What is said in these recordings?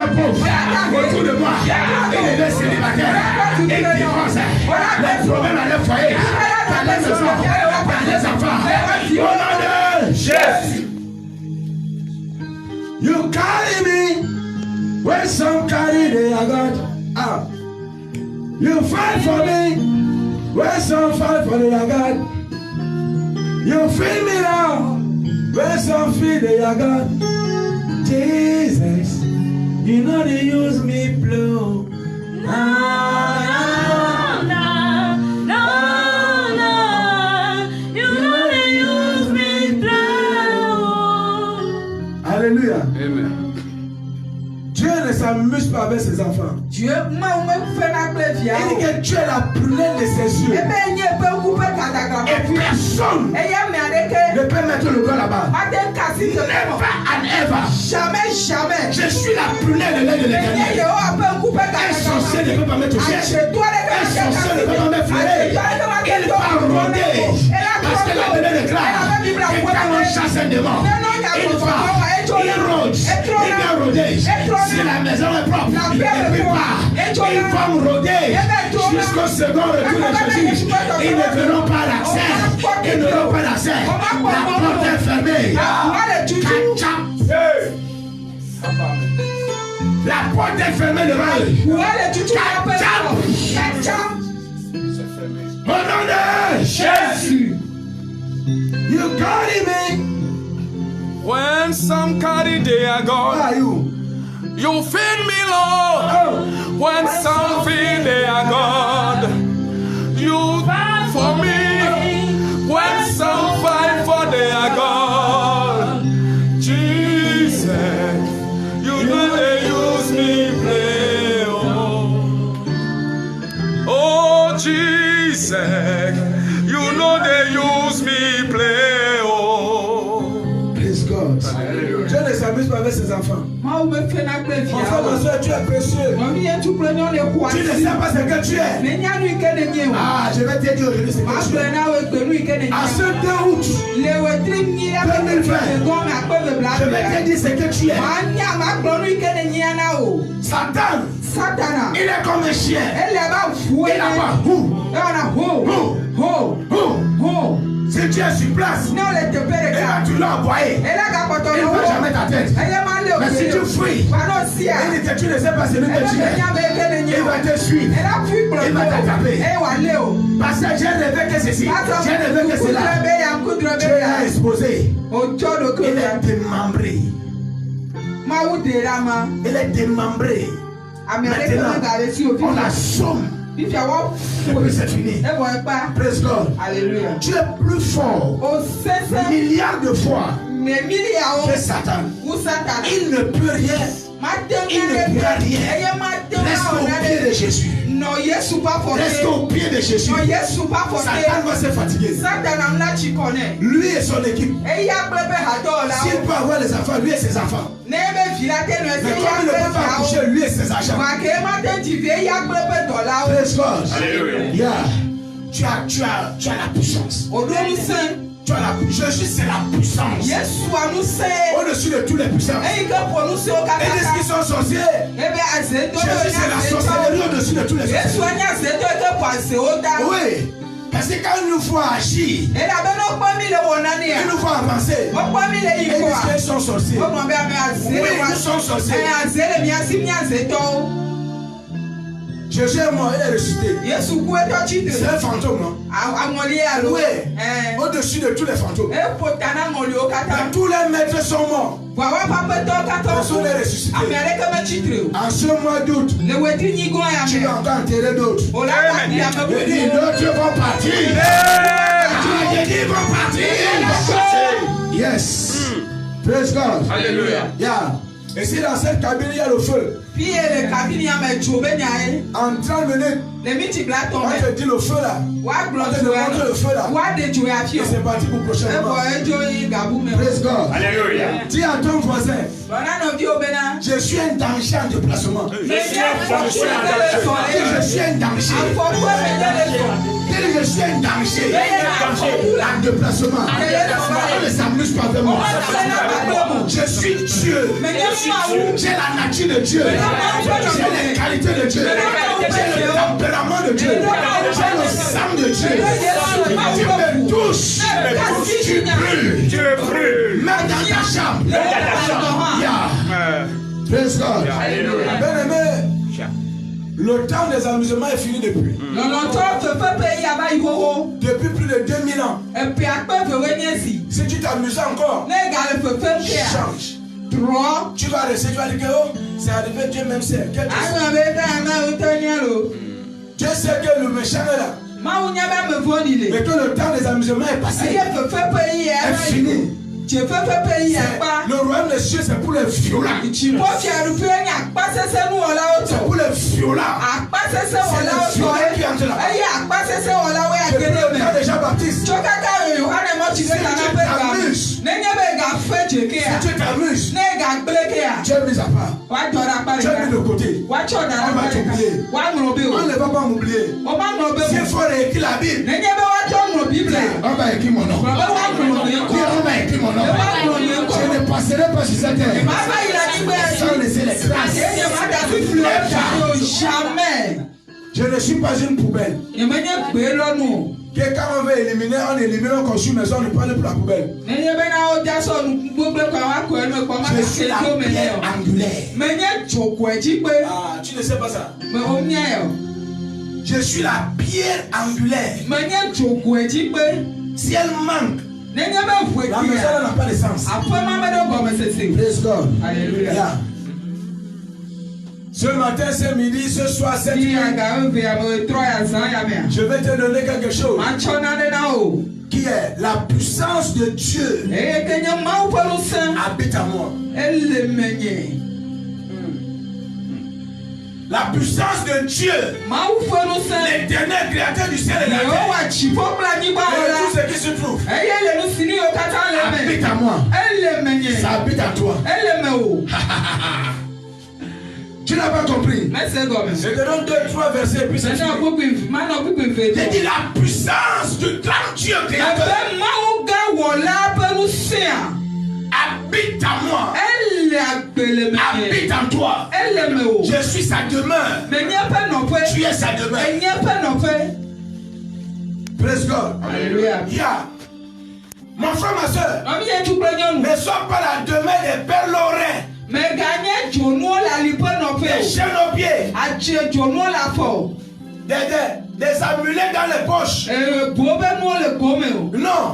Autour de moi, il est célibataire, il divorce, les problèmes à leur foyer, par les maisons, par les enfants. Au nom de Jésus. You carry me when some carry their God. You fight for me when some fight for their God. You feel me now when some feel their God. Jesus. You know they use me blue. No. You know they use me blue. Alléluia. Amen. Dieu ne s'amuse pas avec ses enfants. Dieu m'a fait la plaie. Il dit que tu es la prunelle de ses yeux. Et personne ne peut mettre le doigt là-bas. Never and ever. Jamais. Je suis la prunelle de l'aide de l'Éternel. Un sorcier ne peut pas me toucher. Un sorcier ne peut pas me flairer. Il va rôder. Parce que la Bible déclare que quand on chasse un démon, il rôde. Il vient rôder. Si la maison est propre, il ne peut pas. Ils vont rôder jusqu'au second retour de Jésus. Ils ne verront pas l'accès. Ils n'auront pas l'accès. La porte est fermée. La porte est fermée devant eux. Au nom de Jésus. You carry me. When some carry their God. Who are you? You feed me, Lord. When some feed their God, you fight for me. When some fight for their God, Jesus, you know they use me play. Oh, Jesus, you know they use me play. Praise God. Dieu ne s'amuse pas avec ses enfants. Enfant, ma soeur, tu es précieux. Tu ne sais pas ce que tu es. Ah, je vais te dire aujourd'hui ce que tu es. À ce 2 août 2020, je vais te dire ce que tu es. Satan, il est comme un chien. Il a pas si tu es sur place, et là tu l'as envoyé. Il ne va jamais ta tête. Mais si tu fuis, il dit que tu ne sais pas celui que tu es. Il va te suivre. Il va t'attraper. Parce que j'ai rêvé que ceci. J'ai rêvé que cela. Tu l'as exposé. Il est démembré. Il est démembré. Maintenant, on l'assomme. Et puis c'est fini. Praise God. Alléluia. Tu es plus fort. Milliards de fois que Satan. Il ne peut rien. Il ne peut rien. Reste au pied de Jésus. Reste au pied de Jésus. Satan va se fatiguer. Lui et son équipe. S'il peut avoir les enfants, lui et ses enfants. Mais comme il ne peut pas coucher, lui et ses agents. Praise God. Alléluia. Tu as la puissance. Tu as la puissance. Jésus, c'est la puissance. Au-dessus de tous les puissances. Et de qui sont sorciers. Jésus, c'est la sorcellerie au-dessus de tous les sorciers. Oui. Parce que quand il nous faut agir, il nous faut avancer. Et ils sont sorciers. Oui, ils sont sorciers. Jésus est mort, il est ressuscité. C'est un fantôme, non? Oui. Au-dessus de tous les fantômes. Quand tous les maîtres sont morts, personne n'est ressuscité. En ce mois d'août, tu vas encore enterrer d'autres. Je dis, d'autres vont partir. Je dis, ils vont partir. Yes. Praise God. Alléluia. Yeah. Et si dans cette cabine il y a le feu, en 30 minutes, on te dit le feu là. On te demande le feu là. Et c'est parti pour prochainement. Praise God. Alléluia. Dis à ton voisin, je suis un danger en déplacement. Je suis un danger. Je suis un danger. Je suis un danger. En déplacement. On ne s'amuse pas de moi. Je suis Dieu. J'ai la nature de Dieu. J'ai les qualités de Dieu. J'ai le tempérament de Dieu. J'ai le sang de Dieu. Tu me touches. Tu brûles. Tu me brûles. Mets dans ta chambre. Praise God. Bien-aimé, le temps des amusements est fini depuis. Depuis plus de 2000 ans. Si tu t'amuses encore, change. Tu vas rester, tu vas dire que oh, c'est arrivé, Dieu même sait. Dieu sait que le méchant est là. Mais que le temps des amusements est passé. Est fini. Le royaume des cieux, c'est pour les violents. C'est pour les violents. C'est les violents qui entrent là-bas. Depuis le temps de Jean-Baptiste, si tu t'amuses, Dieu est mis à part. Dieu est mis de côté. On va t'oublier. On ne va pas m'oublier. S'il faut réécrire la Bible, on va écrire mon nom. On va écrire mon nom. Je ne passerai pas sur cette terre sans laisser les traces. Jamais. Je ne suis pas une poubelle. Que quand on veut éliminer, on élimine, on consume, mais on ne parle plus la poubelle. Je suis la pierre angulaire. Ah, tu ne sais pas ça. Je suis la pierre angulaire. Si elle manque, la maison n'a pas de sens. Praise God. Alléluia. Yeah. Ce matin, ce midi, ce soir, cette nuit, je vais te donner quelque chose qui est la puissance de Dieu habite à moi. La puissance de Dieu, l'éternel créateur du ciel et de la terre, et tout ce qui se trouve, habite à moi. Ça habite à toi. Tu n'as pas compris. Je te donne 2-3 versets et puis c'est fini. J'ai dit la puissance du grand Dieu créateur habite à moi. Habite en toi. Je suis sa demeure. Tu es sa demeure. Praise God. Alléluia. Yeah. Mon frère, ma soeur, ne sois pas la demeure des pères lorrains. Des chaînes aux pieds. Des amulets dans les poches. Non.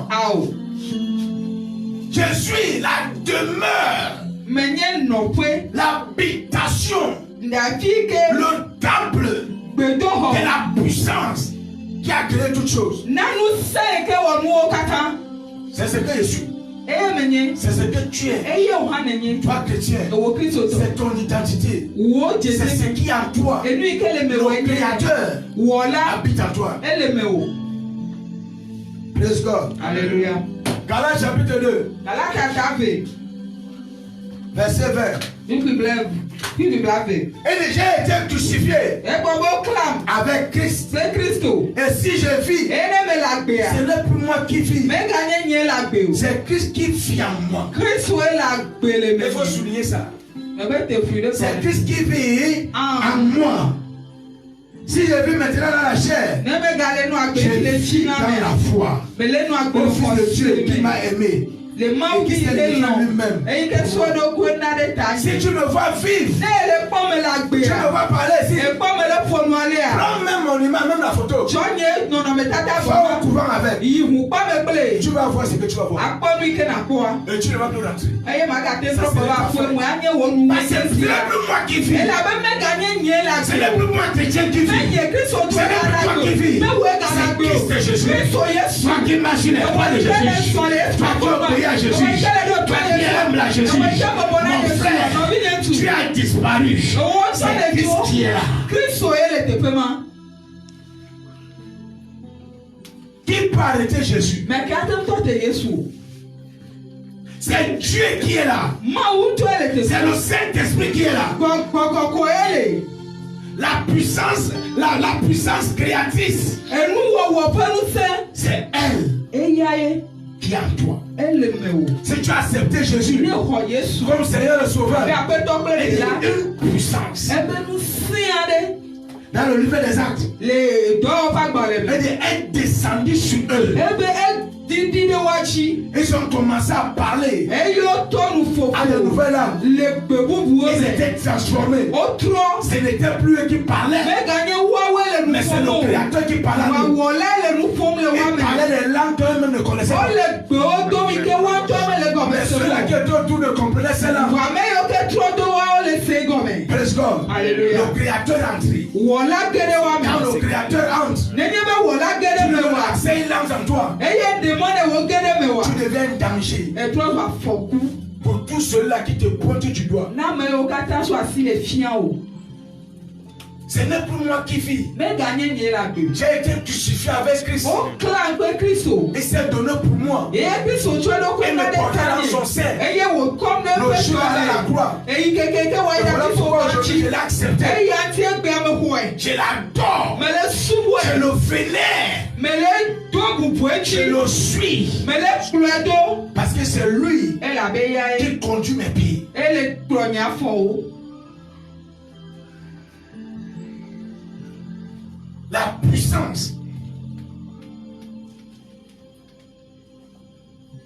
Je suis la demeure. L'habitation. Le temple de la puissance qui a créé toutes choses. C'est ce que je suis. C'est ce que tu es. Toi chrétien, c'est ton identité. C'est ce qui est en toi. Le Créateur habite en toi. Praise God. Alléluia. Galates chapitre 2. Verset 20. Et j'ai été crucifié avec Christ. Et si je vis, ce n'est plus moi qui vis. C'est Christ qui vit en moi. Il faut souligner ça. C'est Christ qui vit en moi. Si je vis maintenant dans la chair, je vis dans la foi au Fils de Dieu qui m'a aimé. Et qui s'est livré lui-même. Si tu me vois vivre, tu me vois parler ici, prends même mon image, même la photo. Va au couvent avec. Tu vas voir ce que tu vas voir. Et tu ne vas plus rentrer. C'est plus moi qui vis. C'est le plus moi chrétien qui vit. C'est le plus moi qui vit. C'est Christ Jésus. Toi qui imagines pas de Jésus. Toi qui obéis à Jésus. Toi qui aimes la Jésus. Mon frère, tu as disparu. C'est Christ qui est là. Qui peut arrêter Jésus? C'est Dieu qui est là. C'est le Saint-Esprit qui est là. La puissance créatrice, c'est elle qui est en toi. Si tu as accepté Jésus comme Seigneur et Sauveur, il y a une puissance. Dans le livre des Actes, elle est descendue sur eux. Ils ont commencé à parler à de nouvelles âmes. Ils étaient transformés. Ce n'était plus eux qui parlaient, mais c'est le Créateur qui parlait. Ils parlaient des langues qu'eux-mêmes ne connaissaient pas. Mais ceux-là qui étaient autour ne comprenaient ces langues. Praise God. Le Créateur entre. Quand le Créateur entre, tu ne accès une langue en toi. Tu deviens un danger pour tous ceux-là qui te pointent du doigt. Ce n'est plus moi qui vis. J'ai été crucifié avec Christ. Il s'est donné pour moi. Il me portait dans son sein. Le jour à la croix. Et voilà pourquoi aujourd'hui je l'ai accepté. Je l'adore. Je le vénère. Je le suis. Parce que c'est lui qui conduit mes pieds. La puissance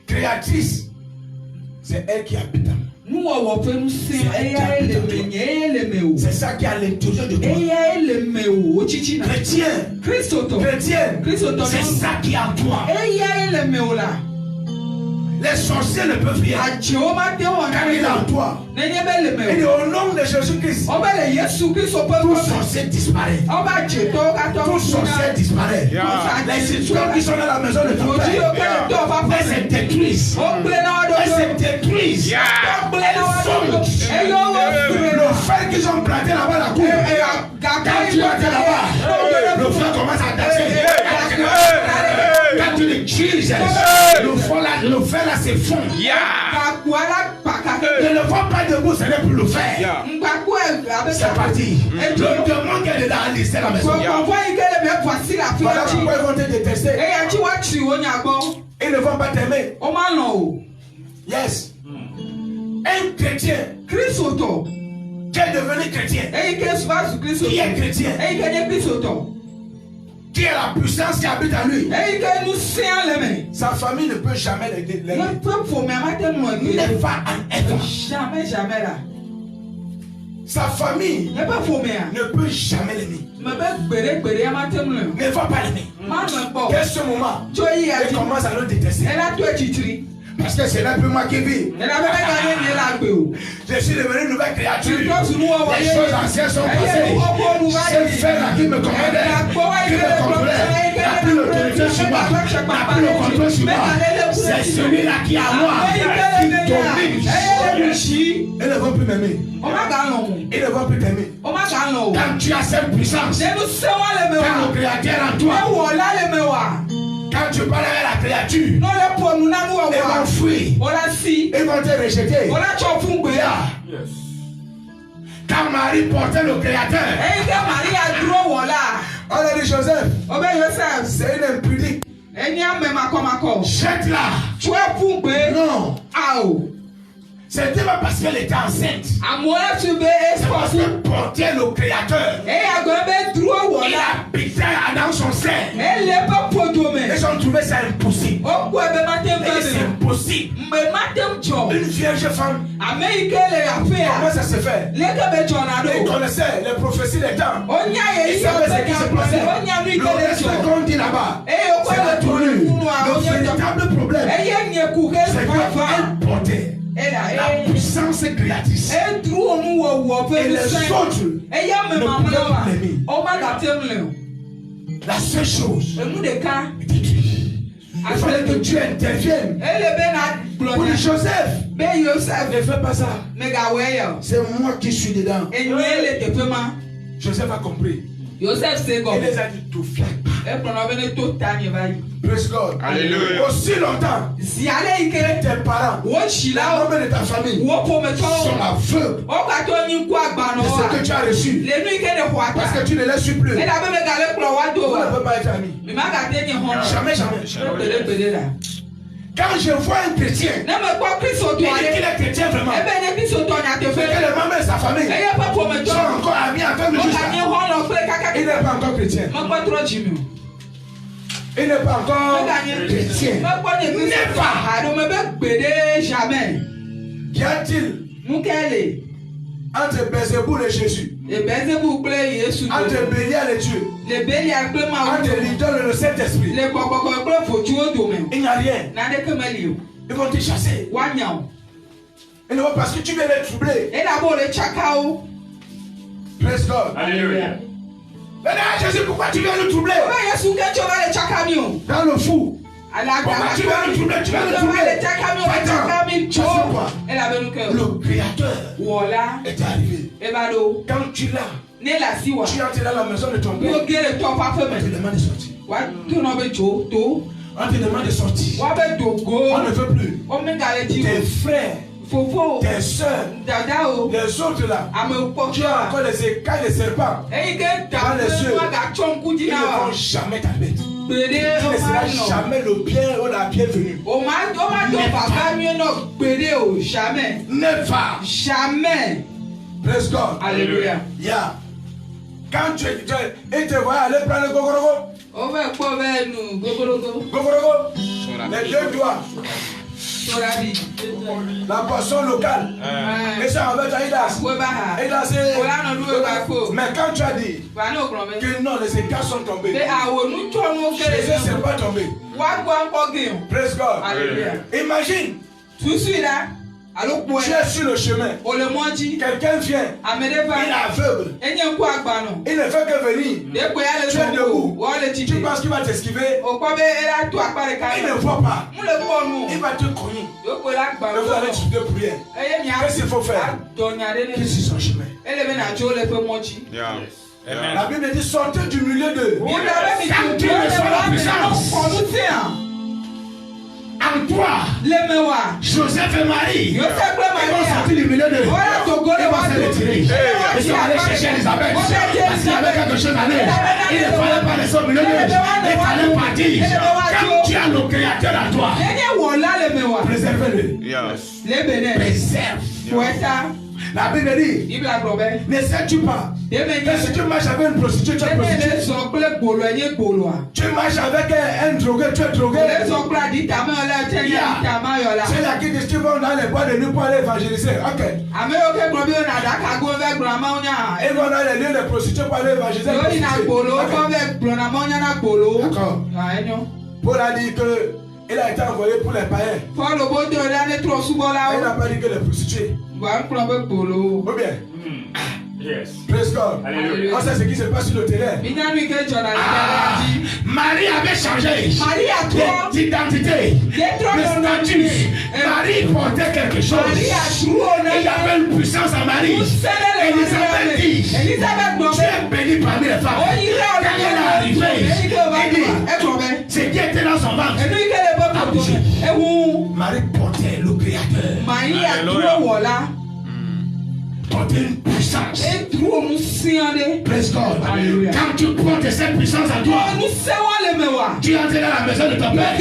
créatrice, c'est elle qui habite en moi. C'est ça qui est à l'intérieur de toi. Chrétien, c'est ça qui est en toi. Les sorciers ne peuvent rien. Car il est en toi. Et au nom de Jésus-Christ, tout sorcier disparaît. Tout sorcier disparaît. Les situations qui sont dans la maison de ton père, elles se détruisent. Elles se détruisent. Elles fondent. Le fer qu'ils ont planté là-bas, la cour, quand tu vas là-bas, le fer commence à danser. Quand tu le Jesus, le fer là c'est fond. Ne le vois pas debout, ce n'est plus le fer. C'est parti. Le démon qui est dedans a listé la maison. Voilà pourquoi ils vont te détester. Ils ne vont pas t'aimer. Yes. Un chrétien qui est devenu chrétien, qui est chrétien, qui est la puissance qui habite en lui. Sa famille ne peut jamais l'aider. Never and ever. Jamais là. Sa famille ne peut jamais l'aimer. Ne va pas l'aimer. Qu'à ce moment, il commence à le détester. Parce que c'est là plus moi qui vis. Je suis devenu une nouvelle créature. Les choses anciennes sont passées. C'est faire qui me commandait, qui me contrôlait, n'a plus l'autorité sur moi, n'a plus le contrôle sur moi. C'est celui-là qui est à moi, qui domine. Ils ne vont plus m'aimer. Ils ne vont plus t'aimer. Quand tu as cette puissance, quand le Créateur en toi, quand tu parles avec la créature, ils vont fuir. Ils vont te rejeter. Yes. Quand Marie portait le Créateur, on a dit Joseph, c'est une impudique. Jette-la. Non. C'était pas parce qu'elle était enceinte. C'est parce qu'elle portait le Créateur. Il habitait dans son sein. Ils ont trouvé ça impossible. C'est impossible. Une vierge femme. Comment ça se fait? Ils connaissaient les prophéties des temps. Ils savaient ce qui se passait. Le respect qu'on dit là-bas, c'est la tournure. Le véritable problème, c'est qu'elle portait la puissance créatrice. Et les autres ne pouvaient pas l'aimer. La seule chose, il fallait que Dieu intervienne. Pour Joseph, ne fais pas ça. C'est moi qui suis dedans. Joseph a compris. Il les a dit, tu ne fais pas. Praise God. Alléluia. Aussi longtemps que tes parents, la membre de ta famille sont aveugles de ce que tu as reçu. Parce que tu ne les suis plus. Vous ne pouvez pas être amis. Jamais, jamais. Quand je vois un chrétien, il dit qu'il est chrétien vraiment, c'est que les membres de sa famille sont encore amis avec le juste. Il n'est pas encore chrétien. Il n'est pas encore chrétien. Jamais. Qu'y a-t-il entre Belzéboul et Jésus? Entre Bélial et Dieu? Entre l'idole et le Saint-Esprit? Il n'y a rien. Ils vont te chasser. Et non, parce que tu viens les troubler. Praise God. Alléluia. Maintenant, Jésus, pourquoi tu viens le troubler? Dans le fou. Pourquoi tu viens le troubler? Tu viens le troubler. Le Créateur est arrivé. Quand tu l'as, tu es entré dans la maison de ton père. On te demande de sortir. On te demande de sortir. On ne veut plus. Tes frères, tes soeurs, les autres là, tu as encore les écailles des serpents dans les yeux. Ils ne vont jamais t'arrêter. Tu ne seras jamais le bien ou la bienvenue. Jamais. Praise God. Alléluia. Yeah. Quand tu te vois aller prendre le gogorogo, les deux doigts, la boisson locale, et ça en fait et là c'est. Mais quand tu as dit que non, les écarts sont tombés, Jésus ne s'est pas tombé. Praise God. Imagine, tu es sur le chemin, quelqu'un vient, il est aveugle, il ne fait que venir, tu es debout, tu penses qu'il va t'esquiver, il ne voit pas, il va te cogner, et vous allez discuter pour rien. Qu'est-ce qu'il faut faire? Qu'il suit son chemin. La Bible dit sortez du milieu de quand Dieu reçoit la puissance. En toi, Joseph et Marie, ils vont sortir du milieu de ils vont se retirer. Ils sont allés chercher Elisabeth parce qu'il y avait quelque chose à elle. Il ne fallait pas laisser au milieu d'eux. Il fallait partir. Quand tu as le Créateur à toi, préserve-le. Préserve. La Bible dit, ne sais-tu pas que si tu marches avec une prostituée, tu es prostituée. Tu marches avec un drogué, tu es drogué. C'est là qui dit tu vas dans les bois de nuit pour aller évangéliser. Ok. Ils vont dans les lieux de prostituées pour aller évangéliser. D'accord. Paul a dit que il a été envoyé pour les païens. Il n'a pas dit que les prostituées. Ou bien. Yes. Praise God. On sait ce qui se passe sur le terrain. Marie avait changé d'identité, de statut. Marie portait quelque chose. Il y avait une puissance à Marie. Elisabeth dit, tu es bénie parmi les femmes. Quand elle est arrivée, il dit, ce qui était dans son ventre a bougé. Marie portait le Créateur. Porter une puissance. Praise God. Quand tu portes cette puissance à toi, tu entres dans la maison de ton père.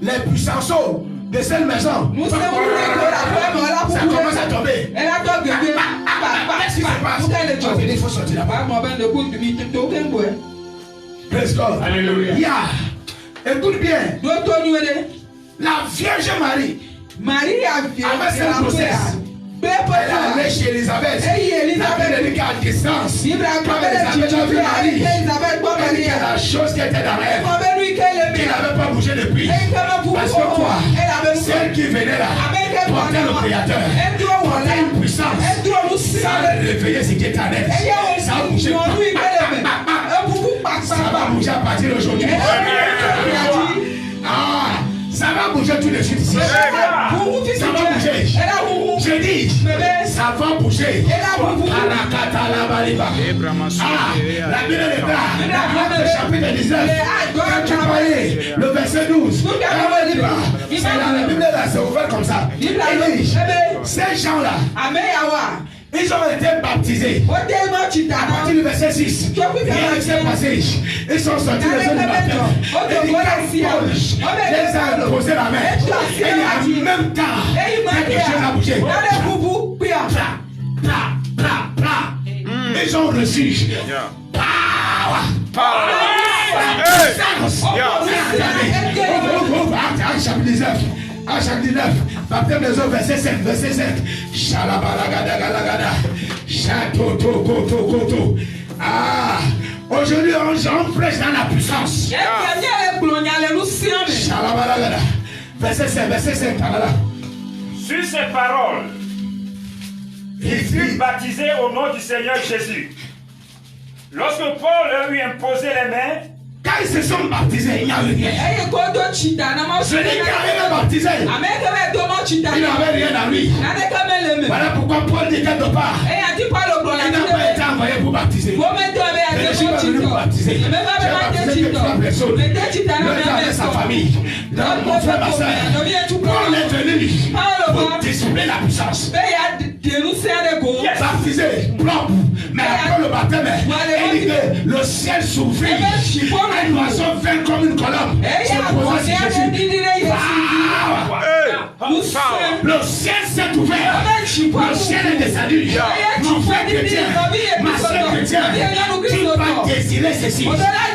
Les puissances de cette maison, ça commence à tomber. Qu'est-ce qui se passe? Il faut sortir là-bas. Praise God. Alléluia. Écoute bien. La Vierge Marie. Avec cette grossesse, elle est allée chez Elisabeth. La Bible dit qu'à distance, quand Elisabeth a vu Marie, elle dit que la chose qui était dans elle, qui n'avait pas bougé depuis. Parce que quoi? Celle qui venait là, portait le Créateur, portait une puissance, ça allait réveiller ce qui était en elle. Ça a bougé. Ça va bouger à partir d'aujourd'hui. Ça va bouger tout de suite ici. Ça va bouger. Je dis, ça va bouger. bouger. La Bible déclare, le chapitre 19, quand tu voyais le verset 12, c'est la Bible là, c'est ouvert comme ça. Il dit, ces gens-là, ils ont été baptisés. À partir du verset 6, il y a ce passage. Ils sont sortis de zone de baptême. Et dit, quand Paul les a posé la main, et en même temps, quelque chose a bougé. Ils ont reçu power. Chapitre 19. Chapitre 19. Baptême des eaux, verset 7. Verset 7. Shalabalagadagalagada. Chatotokotokoto. Aujourd'hui, on prêche dans la puissance. Shalabalagada. Verset 7. Verset 7. Sur ces paroles, il fut baptisé au nom du Seigneur Jésus. Lorsque Paul leur eut imposé les mains, quand ils se sont baptisés, il n'y avait rien. Celui qui avait baptisé, il n'avait rien à lui. Voilà pourquoi Paul dit quelque part, il n'a pas été envoyé pour baptiser. Je ne suis pas venu pour baptiser. J'ai baptisé que 3 personnes. L'autre avec sa famille. Mon frère, ma soeur. Paul est venu pour dissimuler la puissance. Baptisé, propre. Mais après le baptême, il dit que le ciel s'ouvrit. Un oiseau vint comme une colombe. Le ciel s'est ouvert. Le ciel est descendu. Mon frère chrétien, ma soeur chrétienne, tu vas désirer ceci.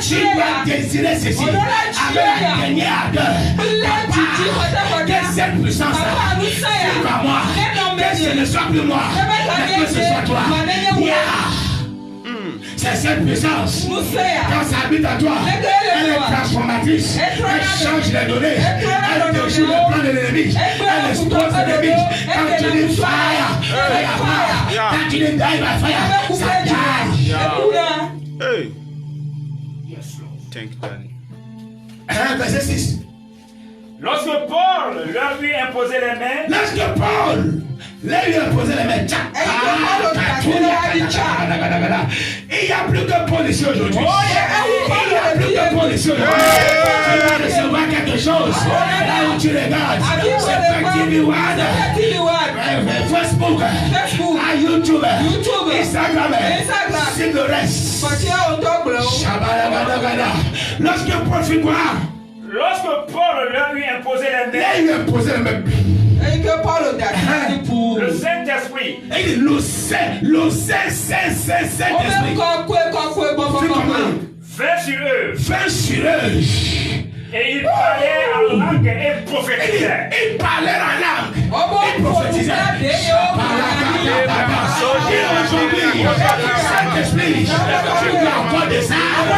Tu vas désirer ceci. Avec la dernière ardeur. Que cette puissance-là, c'est pas moi. Que ce ne soit plus moi. Mais que ce soit toi. C'est cette puissance. Quand ça habite à toi, elle est transformatrice. Elle change les données. Elle déjoue le plan de l'ennemi. Elle expose l'ennemi. Quand tu dis fire, fire. Quand tu dis die by fire, ça die. Hey. Yes, Lord. Thank you, Daddy. Verset 6. lorsque Paul leur eut imposé les mains, Là, il a posé les mains. Il n'y a plus que Paul ici aujourd'hui. Il n'y a plus que Paul ici aujourd'hui. Tu vas recevoir quelque chose. Là où tu regardes, c'est TV One, Facebook, YouTube, Instagram, c'est le reste. Lorsque Paul fit quoi? lorsque Paul leur eut imposé les mains, Là, il a posé les mains. le Saint-Esprit, Le Saint-Esprit vint sur eux. Et il parlait en langue et prophétisait. Il parlait en langue. Il prophétisait. Aujourd'hui, Saint-Esprit, tu dois encore des armes.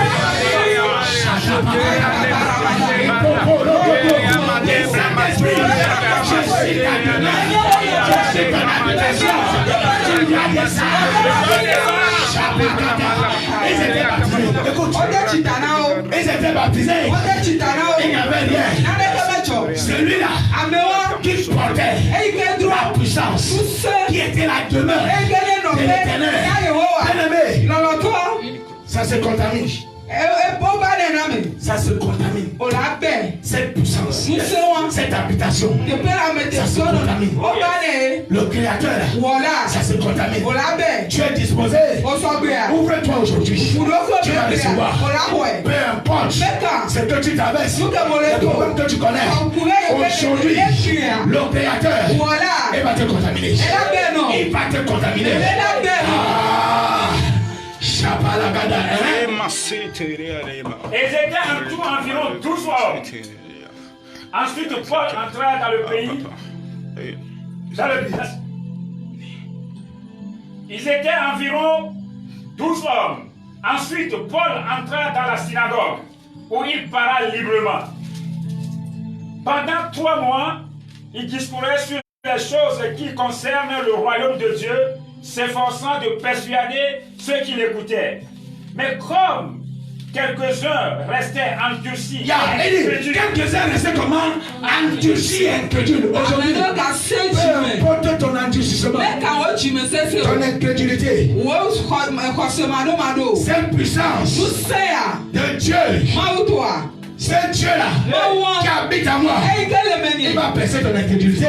Saint-Esprit, je suis ta demeure. Je suis ton habitation. Tu dois des armes. Ils étaient baptisés. Écoute, ils étaient baptisés. Il n'y avait rien. Celui-là qui portait la puissance, qui était la demeure de l'Éternel. Bien-aimé, ça se contamine. Ça se contamine. Cette puissance, cette habitation, ça se contamine. Le Créateur, ça se contamine. Tu es disposé. Ouvre-toi aujourd'hui. Tu vas recevoir. Peu importe ce que tu traverses, le problème que tu connais. Aujourd'hui, le Créateur, il va te contaminer. Il va te contaminer. Et ils étaient en tout environ 12 hommes. Ensuite, Paul entra dans le pays, dans le business. Ils étaient environ 12 hommes. Ensuite, Paul entra dans la synagogue, où il parla librement. Pendant 3 mois, il discourait sur les choses qui concernent le royaume de Dieu, s'efforçant de persuader ceux qui l'écoutaient. Mais comme quelques-uns restaient endurcis. Quelques-uns restaient comment? Endurcis et incrédules. Aujourd'hui, peu importe ton endurcissement, ton incrédulité, cette puissance de Dieu, c'est Dieu-là qui habite en moi. Il va baisser ton incrédulité,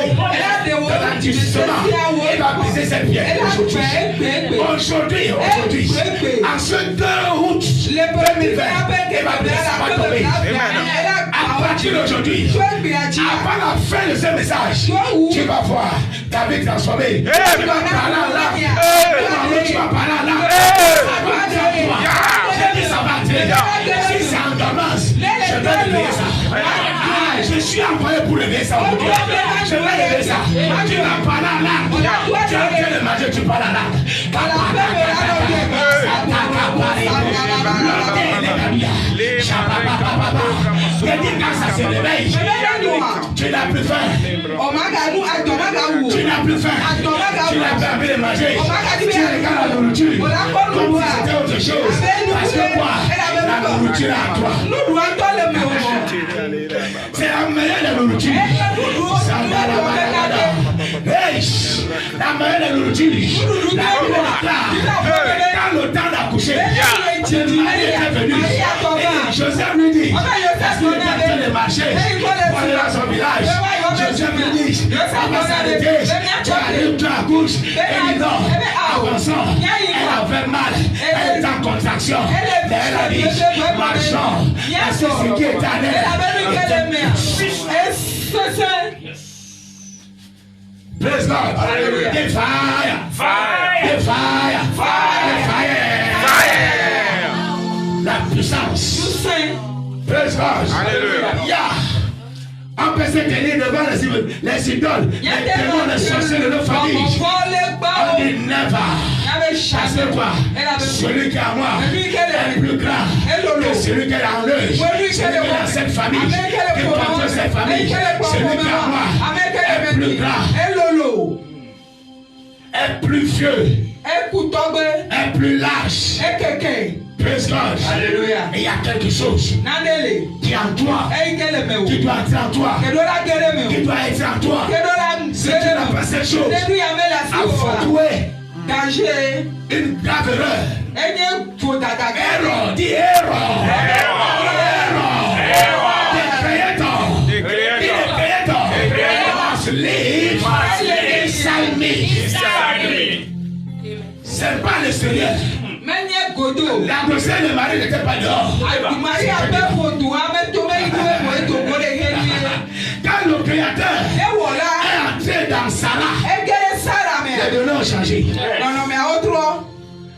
ton endurcissement. Il va baisser cette pierre. Aujourd'hui, en ce 2 août 2020, il va baisser, ça va tomber. À partir d'aujourd'hui, avant la fin de ce message, tu vas voir ta vie transformée. Tu vas parler là. Tu vas parler là. Ça va te. Si c'est en dormance, je vais lever ça. Je suis envoyé pour lever ça aujourd'hui. Je vais lever ça. Tu vas parler là. Tu as fait le manger, tu parles là. Quand ça se réveille, tu n'as plus faim. Tu n'as plus faim. Tu n'as pas envie de manger. Tu regardes la nourriture comme si c'était autre chose. Parce que quoi? La nourriture est à toi. C'est la meilleure de nourriture. La meilleure de nourriture. Quand le temps d'accoucher, Marie était venue. Joseph lui dit, est-ce qu'il est en train de marcher pour aller dans son village? Joseph lui dit, on va s'arrêter. Tu arrives, tu accouches. Elle dit non, avançons. Elle avait mal. Elle est en contraction. Mais elle a dit, marchons. Parce que ce qui est en elle. Praise God. Hallelujah. The fire. Fire. The fire. Fire. Fire. La puissance. Praise God. Hallelujah. Yeah. On peut se tenir devant les idoles, les démons, les sorciers de nos familles. On dit never. Parce que quoi? Celui qui est à moi est plus grand que celui qui est en eux. Celui qui est dans cette famille, qui porte cette famille, celui qui est à moi est plus grand, est plus vieux, est plus large. Praise God. Alléluia. Et il y a quelque chose qui est en toi, qui doit être en toi, qui doit être en toi. Si tu n'as pas cette chose, à foutre une grave erreur. Error, dis error. The creator must live inside me. C'est pas l'extérieur. La grossesse de Marie n'était pas dehors. Quand le Créateur est entré dans Sarah, les données ont changé.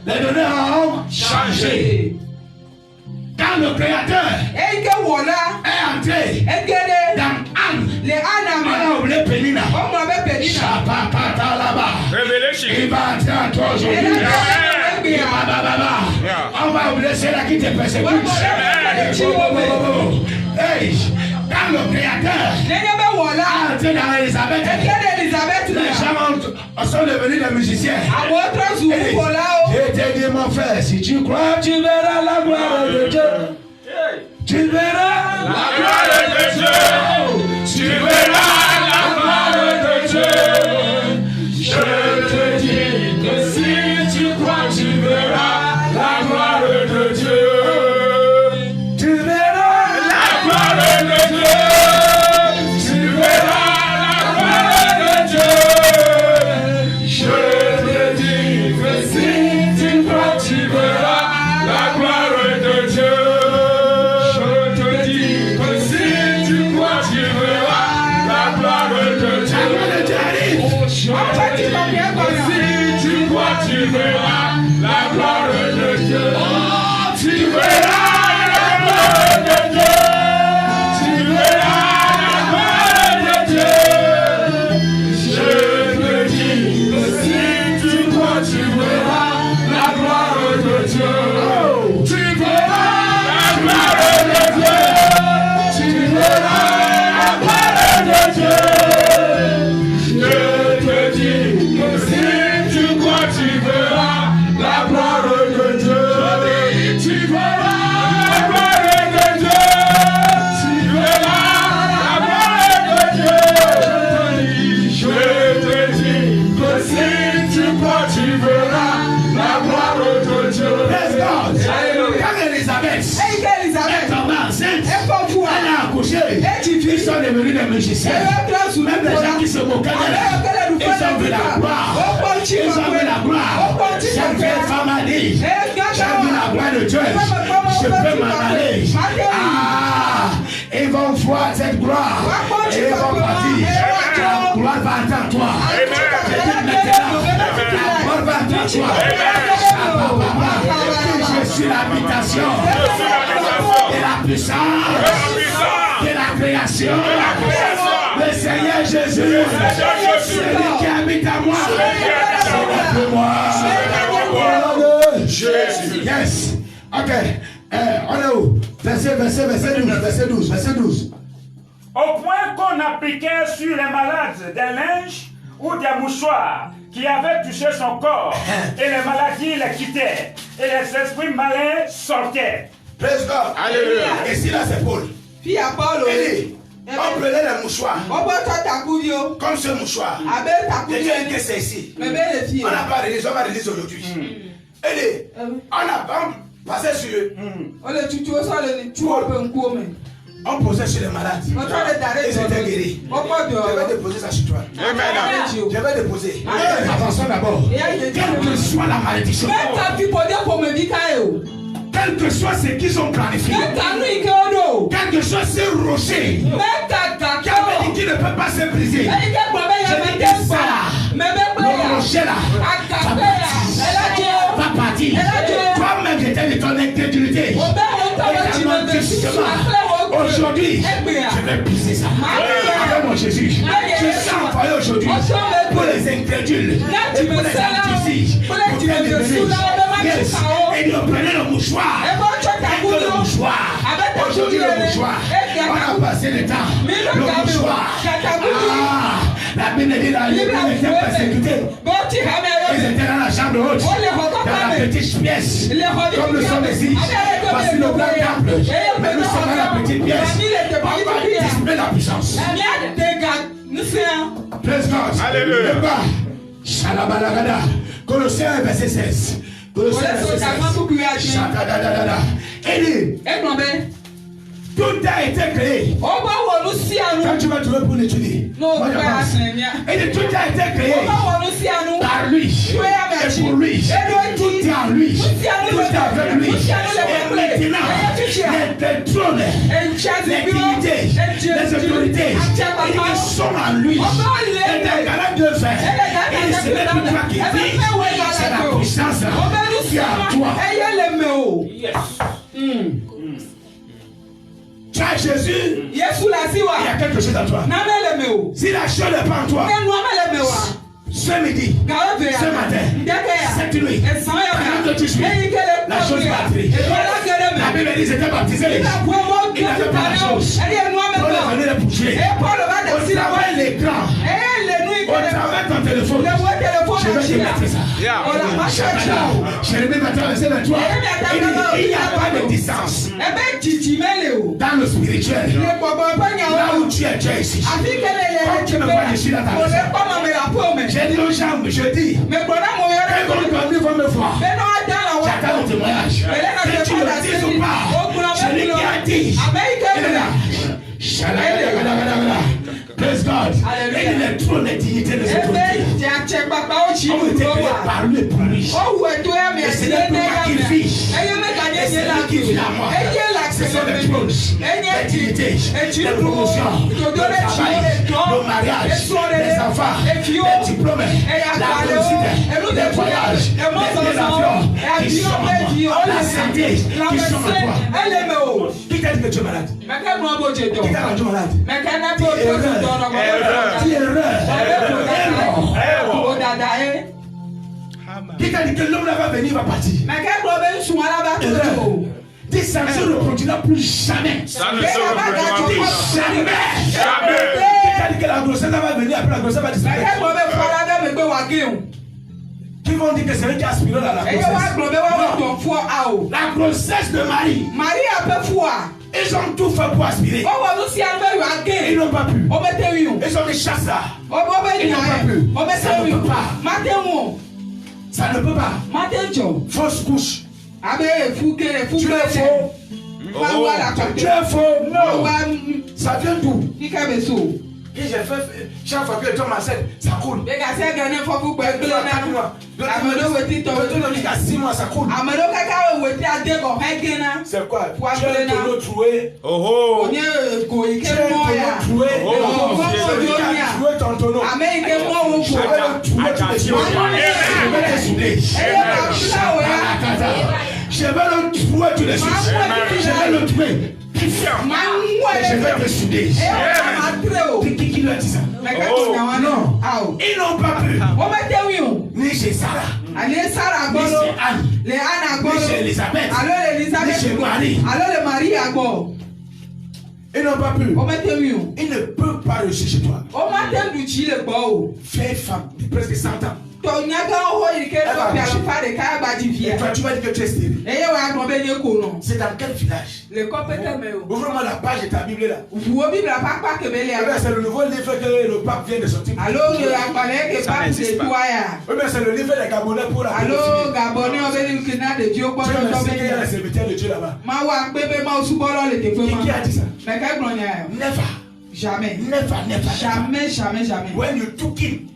Les données ont changé. Quand le Créateur est entré dans Anne, on a oublié Pénina. Il va entrer en toi aujourd'hui. On va oublier celle-là qui te persécute. Quand le Créateur a entré dans Élisabeth, les gens sont devenus des musiciens. Je t'ai dit mon frère, si tu crois, tu verras la gloire de Dieu. Tu verras la gloire de Dieu. Tu verras la gloire de Dieu. Je te dis que si tu crois, tu verras la gloire de Dieu. Tu verras la gloire de Dieu. Tu verras la gloire de Dieu. Je te dis que si tu crois, tu verras la gloire de Dieu. Je te dis que si tu crois, tu verras la gloire de Dieu. Si tu crois, tu verras la gloire de Dieu. Tu verras la gloire de Dieu. Tu verras la gloire de Dieu. Je te dis que si tu crois, tu verras la gloire de Dieu. Tu verras la gloire de Dieu. Tu verras la gloire de Dieu. Je te dis que si tu crois, tu verras la gloire de Dieu. Tu verras devenus des magiciens. Même les gens qui se moquaient d'elle, ils ont vu la gloire. Ils ont vu la gloire. Cette vieille femme a dit, j'ai vu la gloire de Dieu. Je peux m'en aller. Ah, ils vont voir cette gloire. Et ils vont partir. La gloire va entendre toi. Je dis maintenant, la gloire va entendre toi. Je suis l'habitation de la puissance de la création. Le Seigneur Jésus, celui qui habite à moi, c'est pour moi. Jésus. Yes. Ok. On est où? Verset 12. Au point qu'on appliquait sur les malades des linges ou des mouchoirs qui avaient touché son corps, et les maladies les quittaient, et les esprits malins sortaient. Praise God. Alléluia. Et si là c'est Paul. Puis à Paul. On prenait les mouchoirs. Comme ce mouchoir. Quelqu'un qui c'est ici. On n'a pas réalisé, on va réaliser aujourd'hui. On a passé sur eux. On posait sur les malades. Ils étaient guéris. Je vais déposer ça sur toi. Je vais déposer. Avançons d'abord. Quelle que soit la malédiction, quel que soit ce qu'ils ont planifié, quel que soit ce rocher qui avait dit qu'il ne peut pas se briser, je dis que ça là, le rocher là, va partir. Toi-même j'étais de ton incrédulité. Aujourd'hui, je vais briser ça. Avec mon Jésus, je suis envoyé aujourd'hui pour les incrédules et pour les indécis, pour les devenir. Yes. Et nous prenons le mouchoir. Le mouchoir. Aujourd'hui, le mouchoir. On a passé le temps. Le mouchoir. Ah, la Bible dit la Bible était persécutée. Ils étaient dans la chambre haute, dans la petite pièce, comme nous sommes ici. Voici le grand temple. Mais nous sommes dans la petite pièce. On va discipliner la puissance. Praise God. Alléluia. Shalabalagada. Colossiens verset 16. Colossiens verset 16. Il dit, tout a été créé. Quand tu vas trouver pour l'étudier, il dit, tout a été créé par lui et pour lui. Tout est en lui. Tout est avec lui. Et maintenant, les trônes, les dignités, les autorités, ils sont en lui. Et des garants de fer. Et ce n'est plus toi qui vis, c'est la puissance qui est en toi. Tu as Jésus, il y a quelque chose en toi. Si la chose n'est pas en toi, ce midi, ce matin, cette nuit, pendant que tu suis, la chose va entrer. La Bible dit qu'ils étaient baptisés. Il n'avait pas la chose. Paul est venu les bouger. Au travail l'écran. Au travail ton téléphone. Je vais te mettre ça. Jérémie maintenant, verset 23. Il n'y a pas de distance dans le spirituel. Là où tu es, tu es ici. Quand tu me vois, je suis dans ta maison. J'ai dit aux gens, je dis, quand ils vont me voir, j'attends le témoignage. Que tu le dises ou pas, celui qui a dit, il est là. Praise God. Et il est trop les dignités des autorités. On était créés par lui et pour lui. Et c'est le pouvoir qu'il vit. Et c'est lui qui vit à moi. Ce sont les trônes, les dignités, les promotions, le travail, le mariage, les enfants, les diplômes, la réussite, les voyages, les avions qui sont à moi, la santé qui sont à toi. Qui t'a dit que tu es malade? Qui t'a rendu malade? Qui t'a dit que l'homme là va venir, va partir? Dis ça ne se reproduira plus jamais. Ça ne se reproduira plus jamais. Jamais. Qui t'a dit que la grossesse va venir, après la grossesse va disparaître? Qui vont dire que c'est lui qui a aspiré à la grossesse? Non. La grossesse de Marie. Ils ont tout fait pour aspirer. Ils n'ont pas pu. Ils ont des chasses là. Ils n'ont pas pu. Ça ne peut pas. Ça ne peut pas. Fausse couche. Tu es faux. Tu es faux. Ça vient d'où? Et j'ai fait, chaque fois que le temps m'assède, ça coule. Mais quand c'est gagné, il faut vous payer le mois. Jusqu'à 6 mois, ça coule. C'est quoi? Tu as un tonneau troué. Oh oh. Tu as un tonneau troué. Tu as troué ton tonneau. Je vais le trouver tous les jours. Je vais le trouver tous les jours. Je vais le trouver. Je vais te souder. Qui lui a dit ça? Non. Ils n'ont pas pu. Ni chez Sarah. Ni chez Anne. Ni chez Elisabeth. Ni chez Marie. Ils n'ont pas pu. Ils ne peuvent pas réussir chez toi. Vieille femme de presque 100 ans. Et toi, tu vas dire que tu es stérile. C'est dans quel village? Ouvre-moi la page de ta Bible là. C'est le nouveau livre que le pape vient de sortir. Ou bien c'est le livre des Gabonais pour la pédophilie. Tu sais qu'il y a les serviteurs de Dieu là-bas. Qui a dit ça? Never. Jamais. Jamais. When you took in,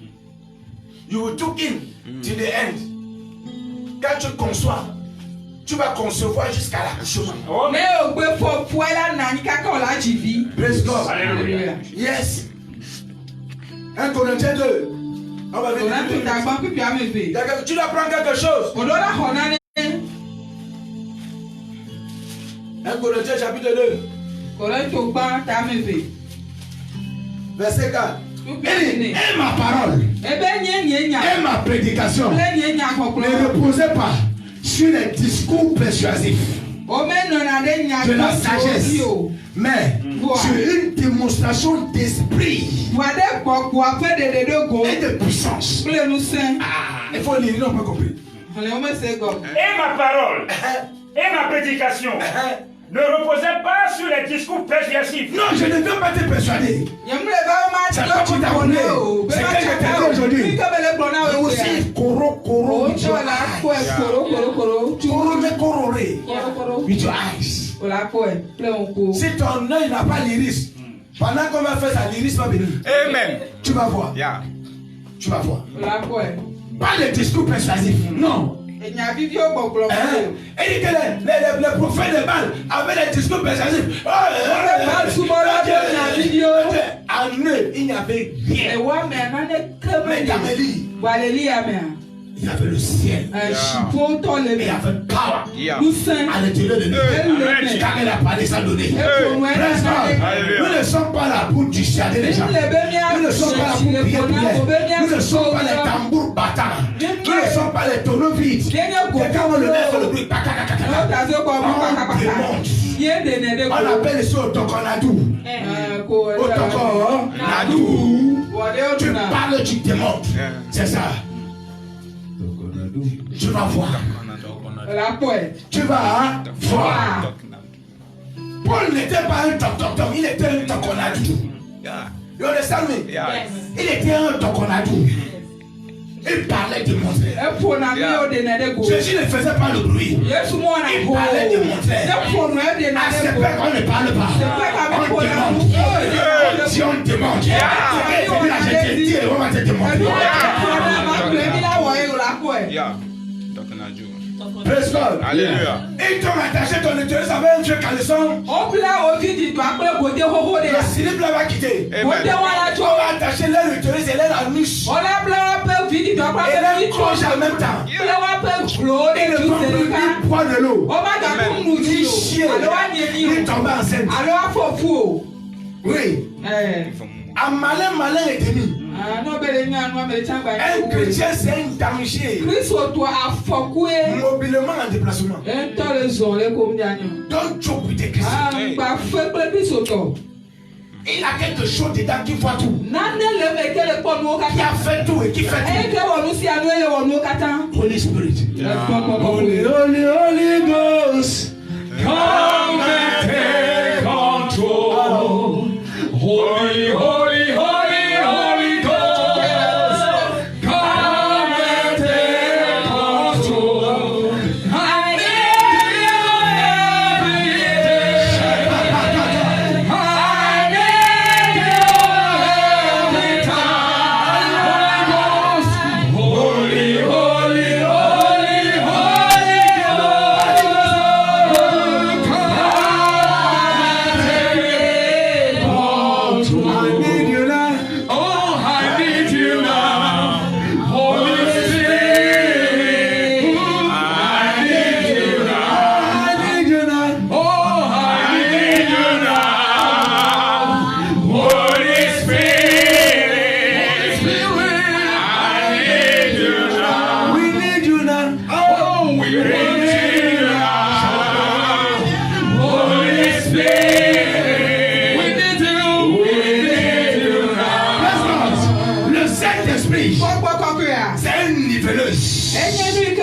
you took in to the end. Quand tu conçois, tu vas concevoir jusqu'à l'accouchement. Praise God. Alléluia. Yes. 1 Corinthiens 2. On va venir. Tu dois prendre quelque chose. 1 Corinthiens chapitre 2. Verset 4. Et ma parole et ma prédication ne reposait pas sur les discours persuasifs de la sagesse, mais sur une démonstration d'esprit et de puissance. Il faut lire, ils n'ont pas compris. Et ma parole et ma prédication ne reposait pas sur les discours persuasifs. Non, je ne veux pas te persuader. C'est pas tu t'as donné. C'est que je t'ai dit aujourd'hui. Et aussi, coro, with your eyes. With your eyes. Si ton œil n'a pas l'iris, pendant qu'on va faire ça, l'iris va venir. Amen. Tu vas voir. Yeah. Tu vas voir. Pas les discours persuasifs. Non. Et dit que les prophètes de Baal avaient des discours persuasifs. En eux, il n'y avait rien. Mais dans Élie, il y avait le ciel. Il y avait power. À l'intérieur de nous. Car elle a parlé sans donner. Nous ne sommes pas là pour dissuader les gens. Nous ne sommes pas là pour prier. Nous ne sommes pas les tambours battants. Nous ne sommes pas les tonneaux vides. Quand on le met sur le bruit, on appelle ça Otokonadou. Otokonadou. Tu parles, tu te montres. C'est ça. Tu vas voir. Tu vas voir. Paul n'était pas un toc-toc-toc, il était un toconadou. You understand me? Il était un toconadou. Il parlait de mon frère. Jésus ne faisait pas le bruit. Il parlait de mon frère. À ce père, on ne parle pas. On demande. Si on demande, je te dis, on va te demander. Praise God. Alléluia. Ils t'ont attaché ton utérus avec un vieux caleçon. La syllabe là va quitter. On va attacher leur utérus et leur anus. Et leur cloche en même temps. Ils ne vont plus boire de l'eau. Ni chier. Ni tomber enceinte. Oui. Un malin est ennemi. Un chrétien, c'est un danger. Mobilement en déplacement. Don't joke with the Christian. Il a quelque chose dedans qui voit tout. Qui a fait tout et qui fait tout. Holy Spirit. Holy Ghost. Come and take control. Holy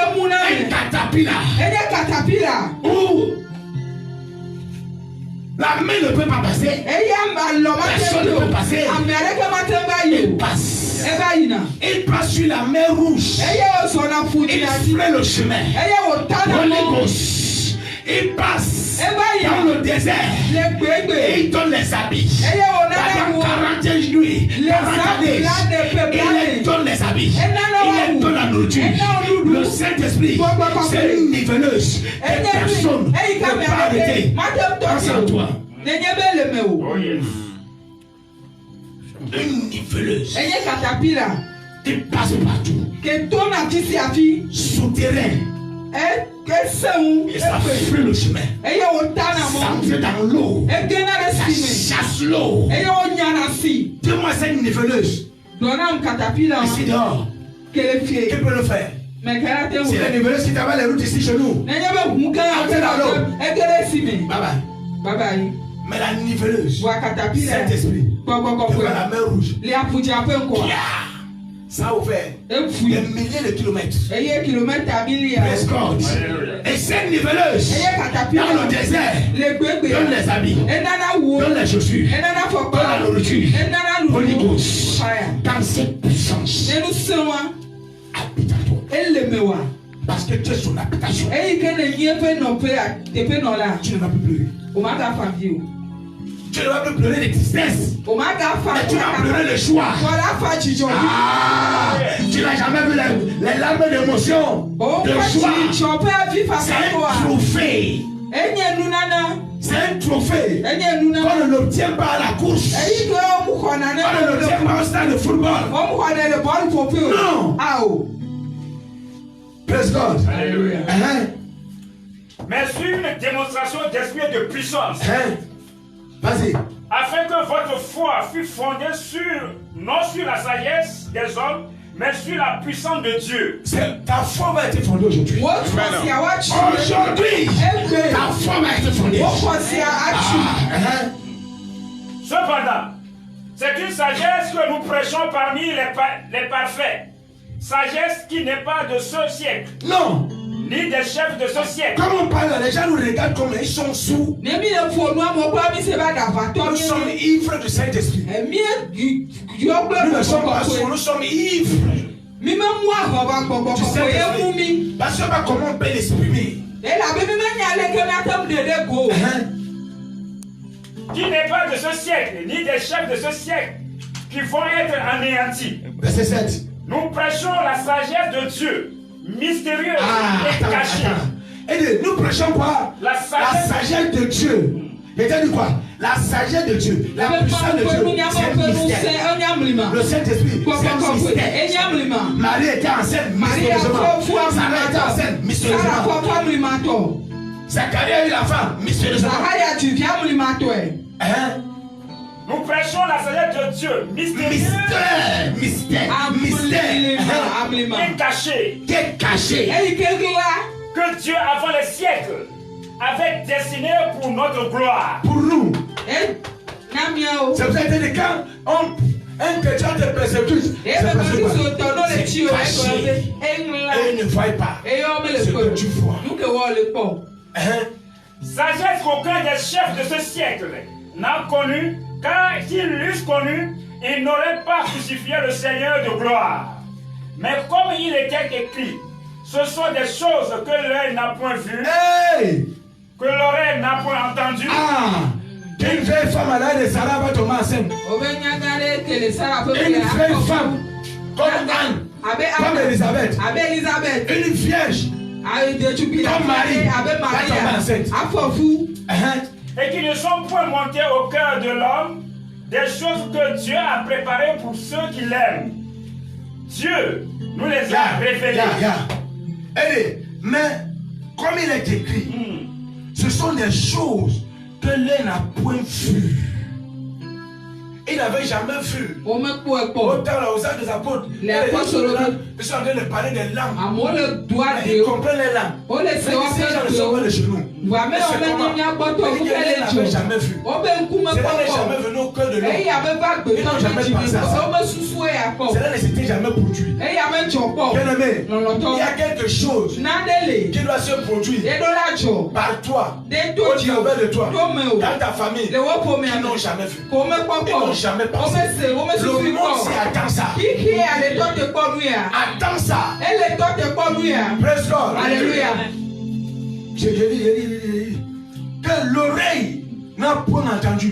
Un caterpillar. Où la main ne peut pas passer. Personne ne peut passer. Il passe. Il passe sur la mer rouge. Il fait le chemin. Il passe dans le désert et il donne les habits. Pendant 40 nuits, 40 années, il les donne les habits. Il les donne la nourriture. Le Saint-Esprit, c'est une niveleuse. Et personne ne peut arrêter. Pense à toi. Oh yes. Une niveleuse qui passe partout. Souterrain. Et ça fait le chemin. Ça entre dans l'eau. Ça chasse l'eau. Dis-moi, c'est une niveleuse. Ici dehors. Qui peut le faire? C'est la niveleuse qui travaille les routes ici chez nous. Entre dans l'eau. Bye bye. Mais la niveleuse, Saint-Esprit, devant la mer rouge, ça a ouvert des milliers de kilomètres. Prescott. Et cette niveleuse, dans le désert, donne les habits, donne les chaussures, donne la nourriture, Holy Ghost. Dans cette puissance, habite à toi. Parce que tu es son habitation. Tu ne vas plus pleurer. Tu ne vas plus pleurer les tristesses. Tu vas pleurer le choix. Tu n'as jamais vu les larmes d'émotion, de joie. C'est un trophée. C'est un trophée. On ne l'obtient pas à la course. On ne l'obtient pas au stade de football. Non. Praise God. Alléluia. Mais sur une démonstration d'esprit et de puissance. Vas-y. Afin que votre foi fût fondée non sur la sagesse des hommes, mais sur la puissance de Dieu. Ta foi va être fondée aujourd'hui. Aujourd'hui, ta foi va être fondée. Cependant, c'est une sagesse que nous prêchons parmi les parfaits. Sagesse qui n'est pas de ce siècle. Non. Ni des chefs de ce siècle. Quand on parle, les gens nous regardent comme ils sont sous. Nous sommes ivres du Saint-Esprit. Nous ne sommes pas sous, nous sommes ivres. Du Saint-Esprit. Parce que comment on peut l'exprimer? Qui n'est pas de ce siècle, ni des chefs de ce siècle, qui vont être anéantis. Verset 7. Nous prêchons la sagesse de Dieu, mystérieuse et cachée. Et nous prêchons quoi? La sagesse de Dieu. Et t'as dit quoi? La sagesse de Dieu, la puissance de Dieu, c'est un mystère. Le Saint-Esprit, c'est un mystère. Marie était enceinte mystérieusement. Sarah était enceinte mystérieusement. Zacharie a eu la femme mystérieusement. Nous prêchons la sagesse de Dieu, mystérieuse. Mystère. Qui est caché. Que Dieu, avant les siècles, avait destiné pour notre gloire. Pour nous. C'est pour ça que quand un chrétien te persécute, c'est caché. Et il ne voit pas ce que tu vois. Sagesse qu'aucun des chefs de ce siècle n'a connu, car s'ils l'eussent connu, ils n'auraient pas crucifié le Seigneur de gloire. Mais comme il était écrit, ce sont des choses que l'œil n'a point vues, que l'oreille n'a point entendues. Une vieille femme malade de Sarah va tomber enceinte. Une vieille femme comme Anne, comme Elisabeth, une vierge comme Marie va tomber enceinte. Et qui ne sont point montées au cœur de l'homme, des choses que Dieu a préparées pour ceux qui l'aiment. Dieu nous les a révélées. Mais comme il est écrit, ce sont des choses que l'œil n'a point vues Il n'avait jamais vu. Autant Là, aux actes des apôtres, ils sont en train de parler des langues. Ils comprennent les langues. Ces gens ne sont pas les genoux. Il n'avait jamais vu. Cela n'est jamais venu au cœur de l'homme. Ils n'ont jamais pensé à ça. Cela ne s'était jamais produit. Bien-aimé, il y a quelque chose qui doit se produire par toi, au travers de toi, dans ta famille, qui n'ont jamais vu. Ils n'ont jamais pensé. Le monde s'y attend ça. Attends ça. Praise God. Alléluia. J'ai dit que l'oreille n'a point entendu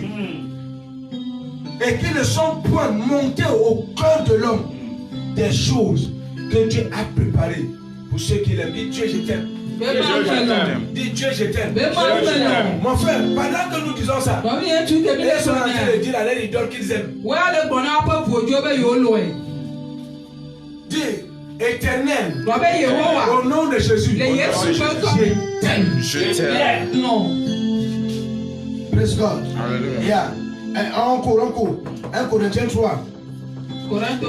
et qu'ils ne sont point montés au cœur de l'homme des choses que Dieu a préparées pour ceux qui l'aiment. Dis Dieu, je t'aime. Dis Dieu, je t'aime. Mon frère, pendant que nous disons ça, ils sont en train de dire à leur idole qu'ils aiment. Dis Éternel, au nom de Jésus, je t'aime. Je t'aime. Praise God. Yeah. Encore. 1 Corinthiens 3,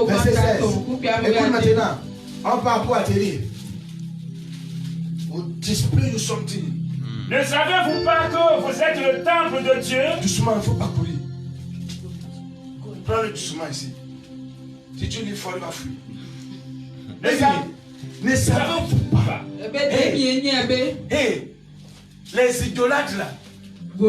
verset 16. Écoute maintenant, on va pour atterrir. Vous display you something. Ne savez-vous pas que vous êtes le temple de Dieu? Doucement, il ne faut pas courir. Prends-le doucement ici. Si tu lis fort, il va fuir. Ne savez-vous pas? Les idolâtres là. Ne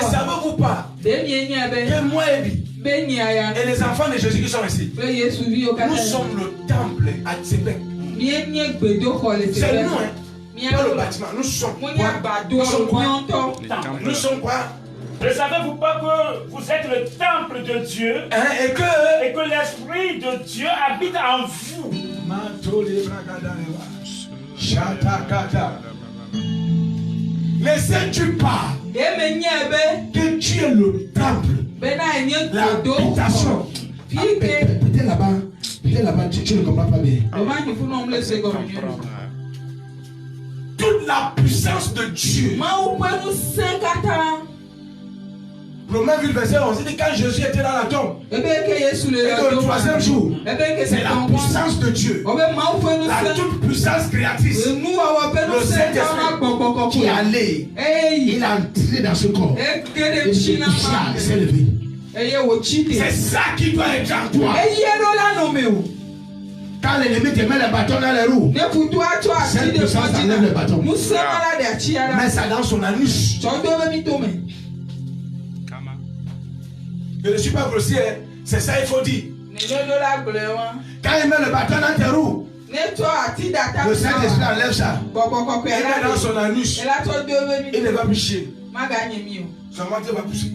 savez-vous pas que moi et les enfants de Jésus qui sont ici, nous sommes le temple à Tsébek. C'est nous, hein? Pas le bâtiment, nous sommes quoi? Nous sommes quoi? Ne savez-vous pas que vous êtes le temple de Dieu, et que l'Esprit de Dieu habite en vous? Ne sais-tu pas que tu es le temple, l'habitation? Peut-être là-bas, tu ne comprends pas bien. Toute la puissance de Dieu. Romains 8, verset 11, il dit quand Jésus était dans la tombe, et le troisième jour, c'est la puissance de Dieu, la toute puissance créatrice, le Saint-Esprit qui est allé, il est entré dans ce corps, et il s'est levé. C'est ça qui doit être en toi. Quand l'ennemi te met le bâton dans les roues, cette puissance enlève le bâton. Mets ça dans son anus. Je ne suis pas grossier, c'est ça il faut dire. Quand il met le bâton dans tes roues, le Saint-Esprit enlève ça. Il met dans son anus. Il ne va plus chier. Son ventre va pousser.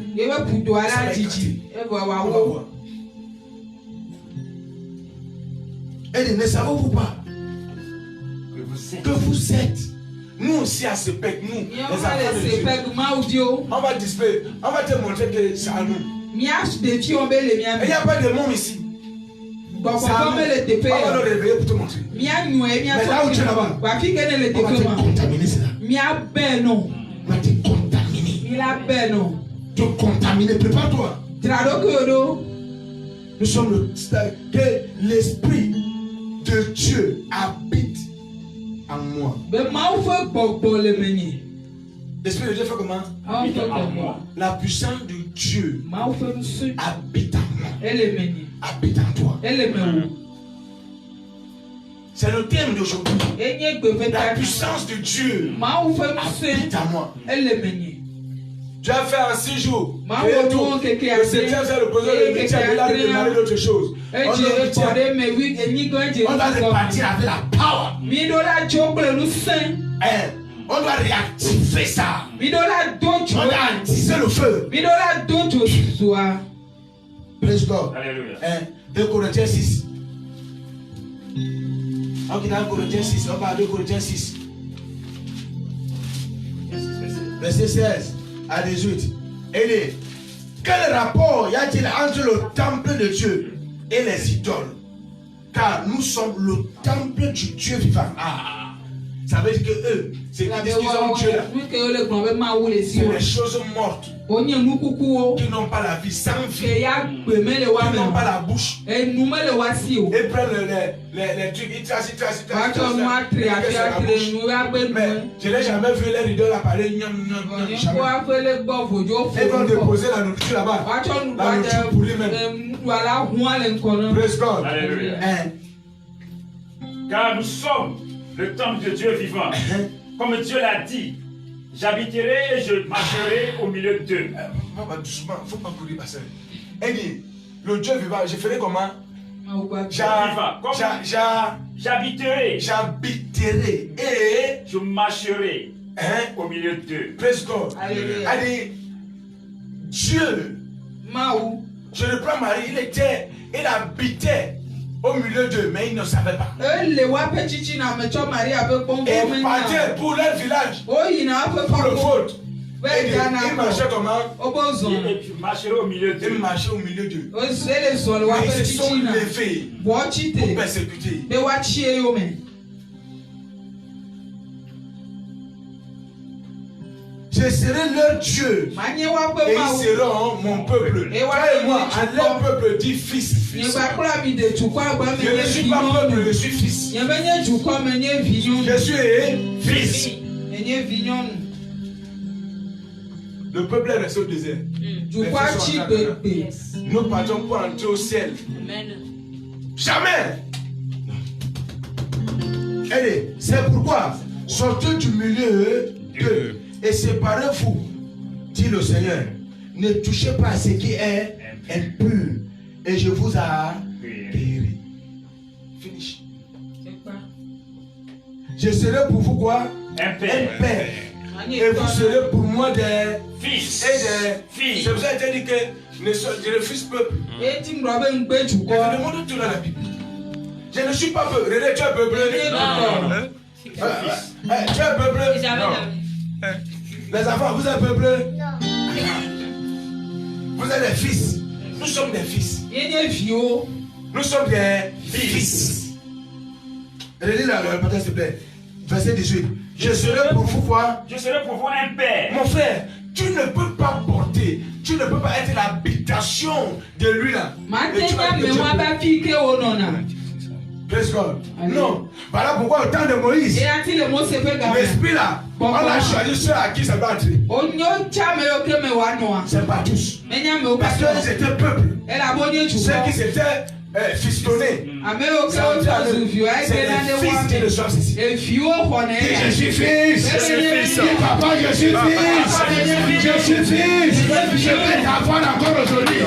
Et ne savez-vous pas que vous êtes, nous aussi à ce pec, nous, les enfants de Dieu, on va display, on va te montrer que c'est à nous. Il n'y a pas de môme ici. On va le réveiller pour te montrer. Mais là où tu es là-bas, on va te contaminer cela. On va te contaminer. Te contaminer, prépare-toi. Nous sommes le stade que l'Esprit de Dieu habite en moi. L'Esprit de Dieu fait comment? La puissance de Dieu habite en moi. Habite en toi. C'est le thème d'aujourd'hui. La puissance de Dieu habite en moi. Tu as fait en 6 jours. Le septième, c'est le besoin de métier. Il a demandé d'autres choses. On doit repartir avec la power. On doit réactiver ça. On doit attiser le feu. Praise God. Alléluia. 2 Corinthiens 6. Ok, dans 2 Corinthiens 6. On va à 2 Corinthiens 6. Verset 16 à 18. Et dit, quel rapport y a-t-il entre le temple de Dieu et les idoles? Car nous sommes le temple du Dieu vivant. Ça veut dire que eux, c'est qu'ils disent qu'ils ont Dieu là. C'est les choses mortes qui n'ont pas la vie, sans vie, qui n'ont pas la bouche. Ils prennent les trucs, ils tracent. Mais je n'ai jamais vu les leaders là parler. Ils vont déposer la nourriture là-bas. La nourriture pour lui-même. Praise God. Alléluia. Car nous sommes le temple de Dieu vivant. Comme Dieu l'a dit, j'habiterai et je marcherai au milieu d'eux. Doucement, il ne faut pas courir, pasteur. Elle dit, le Dieu vivant, je ferai comment? J'habiterai et je marcherai au milieu d'eux. Praise God. Elle dit, Dieu, je reprends Marie, il habitait au milieu d'eux, mais ils ne savaient pas. Et partaient pour leur village, pour le faute. Il marchait comment? Et tu marcheras au milieu d'eux. Il marchait au milieu d'eux. Mais ils se sont levés pour persécuter. Je serai leur Dieu et ils seront mon peuple. Et moi, à leur peuple dit fils. Je ne suis pas peuple, je suis fils. Je suis fils. Le peuple est resté au désert. Nous partons pour entrer au ciel. Jamais. Allez, c'est pourquoi sortez du milieu d'eux et séparez-vous, dit le Seigneur. Ne touchez pas à ce qui est impur et je vous appellerai. Finish. Je serai pour vous quoi? Un père. Et vous serez pour moi des fils et des filles. C'est pour ça que j'ai dit que je ne suis peuple. Et tout dans la Bible. Je ne suis pas peuple. René, tu es peuplé. Tu es peuplé. Les enfants, vous êtes peuplé. Vous êtes des fils. Nous sommes des fils. Nous sommes des fils. Relis le matin, s'il te plaît. Verset 18. Je serai pour vous quoi? Je serai pour vous un père. Mon frère, tu ne peux pas porter, tu ne peux pas être l'habitation de lui là. Praise God. Non. Voilà pourquoi au temps de Moïse, l'esprit là, on a choisi ceux à qui ça doit entrer. C'est pas tous. Parce qu'ils étaient peuple. Ceux qui s'étaient fistonnés. C'est les fils qui le sont ici. Je suis fils. Je suis fils. Papa, je suis fils. Je suis fils. Je vais t'avoir encore aujourd'hui.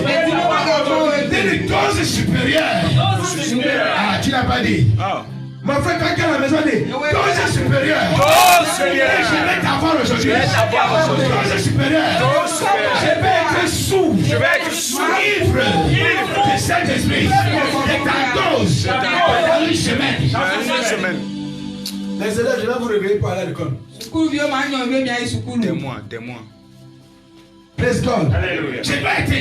Une dose supérieure. Ah, tu n'as pas dit. Mon frère, quand à la maison dit dose supérieure. Je vais t'avoir aujourd'hui. Dose supérieure. Je vais être sous. Ivre du Saint-Esprit. Et ta dose. Dans une semaine. Les élèves, je vais vous réveiller pour aller à l'école. Témoin. Praise God. Alléluia. Je vais être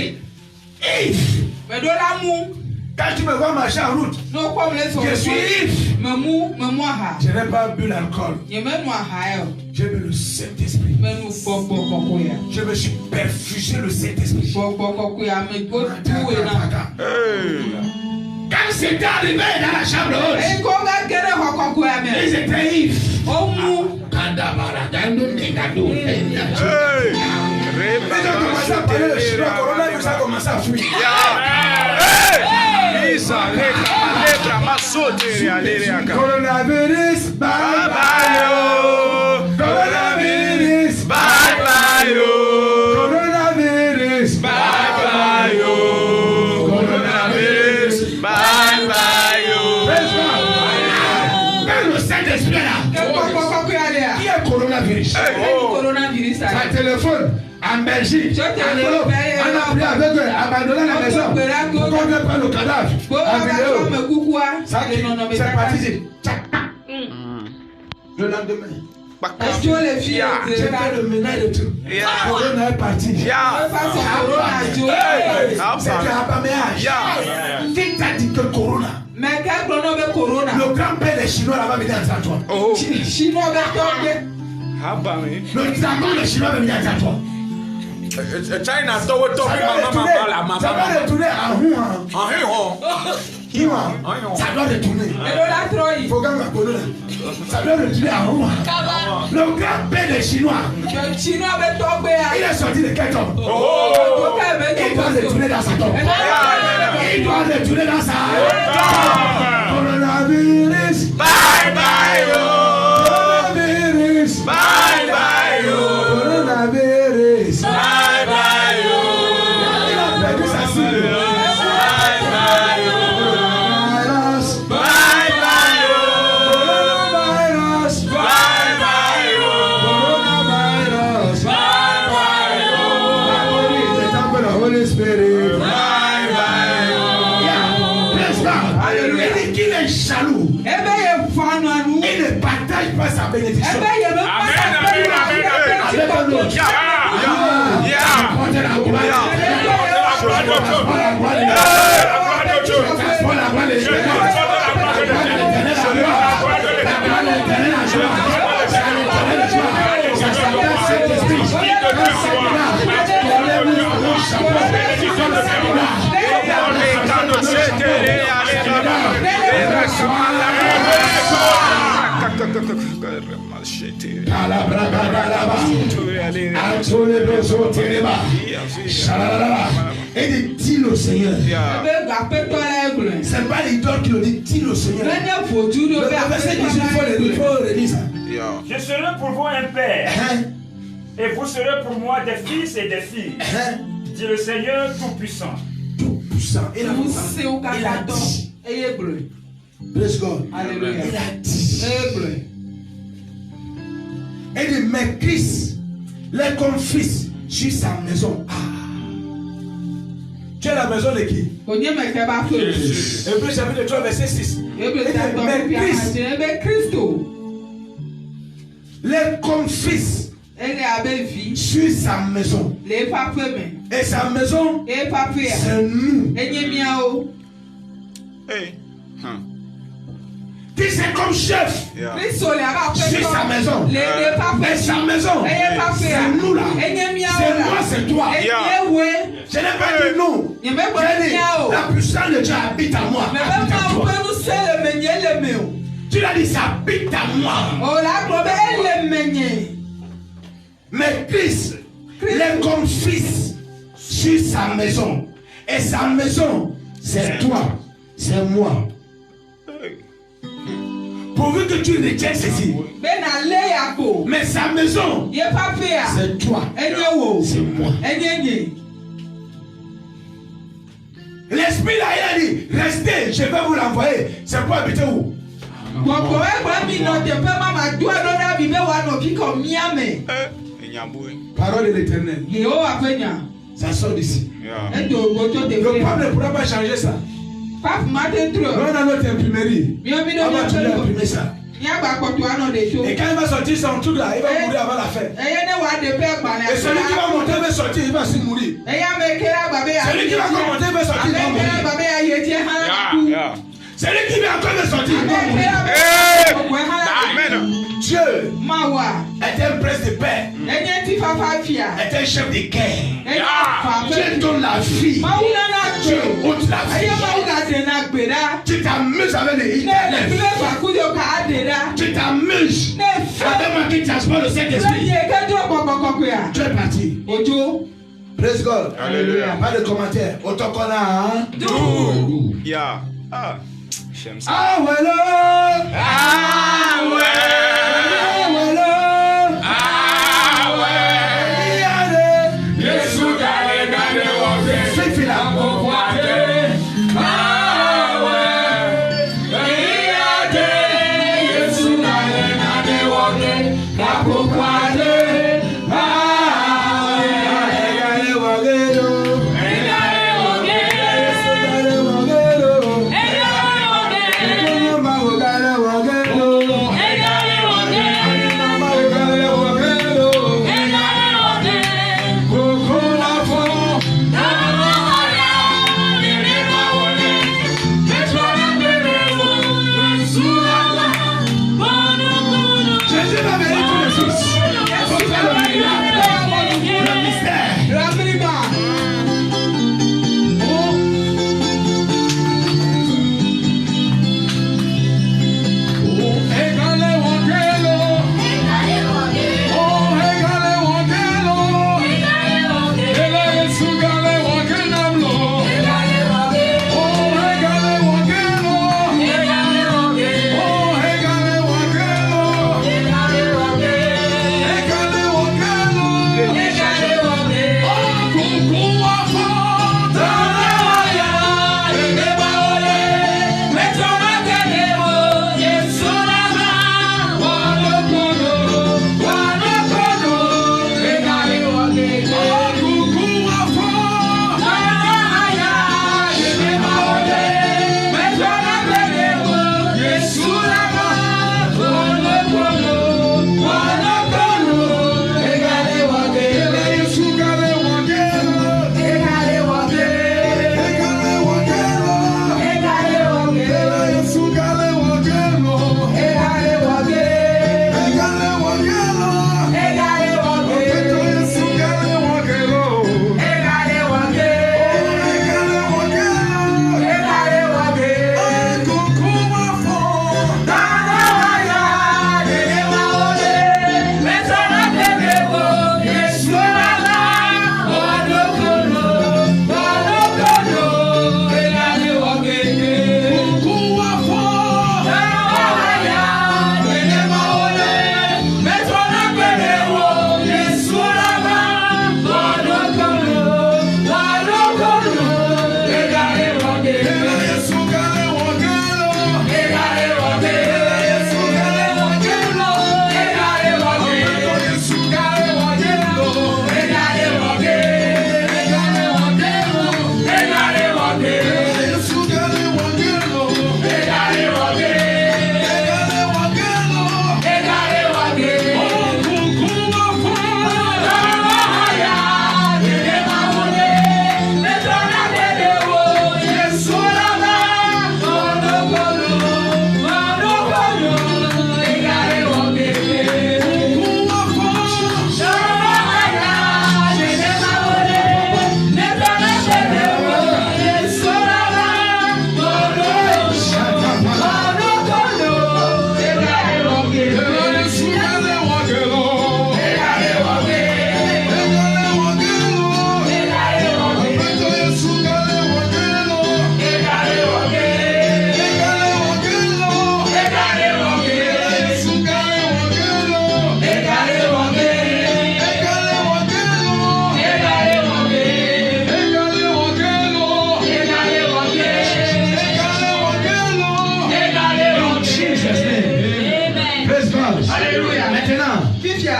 Yves. Quand tu me vois marcher en route, je suis Yves. Je n'ai pas bu l'alcool. J'ai bu le Saint-Esprit. Je me suis perfusé le Saint-Esprit. Quand c'était arrivé dans la chambre haute, ils étaient Yves. Ils ont commencé à parler le chinois, le coronavirus a commencé à fuir. Coronavirus, bye bye. Coronavirus, bye bye. Coronavirus, bye bye. Coronavirus, bye bye. Quand le Saint-Esprit là, qui est coronavirus? Un téléphone. En Belgique, en Europe, on a pris avec eux, abandonné la maison. Pourquoi on ne prend le cadavre en vidéo? C'est parti. Le lendemain. J'ai fait le ménage de tout. Corona est parti. C'était un paméage. Qui t'a dit que Corona Le grand-père des Chinois là va venir à toi. Oh. Le dragon des Chinois va venir à toi. China doit Ça doit retourner à Huan. Ça doit retourner. Faut gagner la colonne. Ça doit retourner à Huan. Le grand-père des Chinois. Il est sorti de quel tombe? Il doit retourner dans sa tombe. Il doit retourner dans sa tombe. Coronavirus. Bye bye yo. Coronavirus. Bye bye yo. Coronavirus. Bye bye yo. Il a perdu sa cible. Coronavirus. Bye bye yo. Coronavirus. Bye bye yo. Coronavirus. Bye bye yo. The temple of the Holy Spirit. Bye bye yo. Yeah. Praise God. Alléluia. Il dit qu'il est jaloux. Il ne partage pas sa bénédiction. Et dit le Seigneur. C'est pas l'idole qui le dit, dit le Seigneur. Le verset 18, il faut redire ça. Je serai pour vous un père, et vous serez pour moi des fils et des filles, dit le Seigneur Tout-Puissant. Tout-Puissant. Il a dit. Praise God. Alléluia. Il a dit. Et dit, mais Christ les confie sur sa maison. Tu es la maison de qui? Hébreux chapitre 3 verset 6. Mais Christ les confie sur sa maison. Et sa maison, c'est nous. Hey. Qui c'est comme chef sur sa maison. Et sa maison, c'est nous là. C'est moi, c'est toi. Je n'ai pas dit nous. J'ai dit, la puissance de Dieu habite à moi. Habite à toi. Tu l'as dit, ça habite à moi. Mais Christ les confie sur sa maison. Et sa maison, c'est toi, c'est moi. Pourvu que tu retiennes ceci. Mais sa maison, c'est toi, c'est moi. L'esprit là, il a dit, restez, je vais vous l'envoyer. C'est pour habiter où? Parole de l'Éternel. Ça sort d'ici. Le peuple ne pourra pas changer ça. On a notre imprimerie. On va toujours imprimer ça. Et quand il va sortir son truc là, il va mourir avant la fête. Et celui qui va monter va sortir, il va aussi mourir. Celui qui va monter va sortir, il va mourir. Celui qui vient encore de sortir, il va mourir. Amen. Dieu est un prince de paix. Est un chef de guerre. Dieu donne la vie. Dieu ôte la vie. Tu t'amuses avec les Internet. Tu t'amuses avec moi qui transporte le Saint-Esprit. Tu es parti. Praise God. Alléluia. Pas de commentaires. Autant qu'on a. Yeah. Ah. J'aime ça. Ah ouais là. Ah ouais. processus. Faut faire le miracle. Le mystère.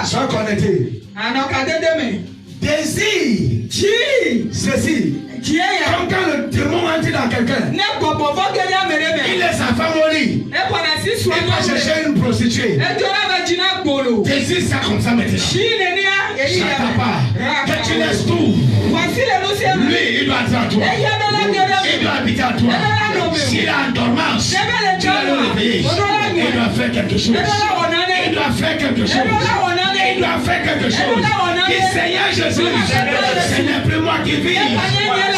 Sois connecté. Désir. Ceci. Comme quand le démon entre dans quelqu'un. Il laisse sa femme au lit. Il va chercher une prostituée. Désir ça comme ça maintenant. Chata pas. Que tu laisses tout. Lui, il doit être en toi. Il doit habiter en toi. S'il a en dormance, tu dois le réveiller. Il doit faire quelque chose. Il doit faire quelque chose. Il doit faire quelque chose. Dis Seigneur Jésus, ce n'est plus moi qui vis,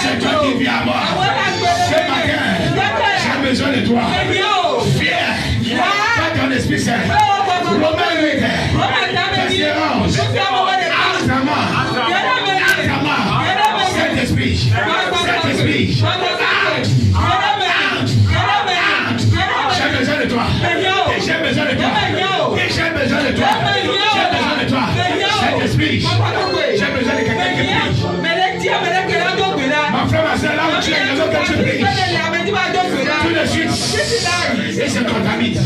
c'est toi qui vis à moi. Ce matin, j'ai besoin de toi. Viens, pas ton esprit saint. Romains 8, verset 11. Saint-Esprit, Saint-Esprit, j'ai besoin de toi. J'ai besoin de toi. J'ai besoin de toi. J'ai besoin de toi. Saint-Esprit, j'ai besoin de quelqu'un qui prie. Ma frère, ma soeur, là où tu es, il y a que tu pries. Tout de suite, et se contamine. Et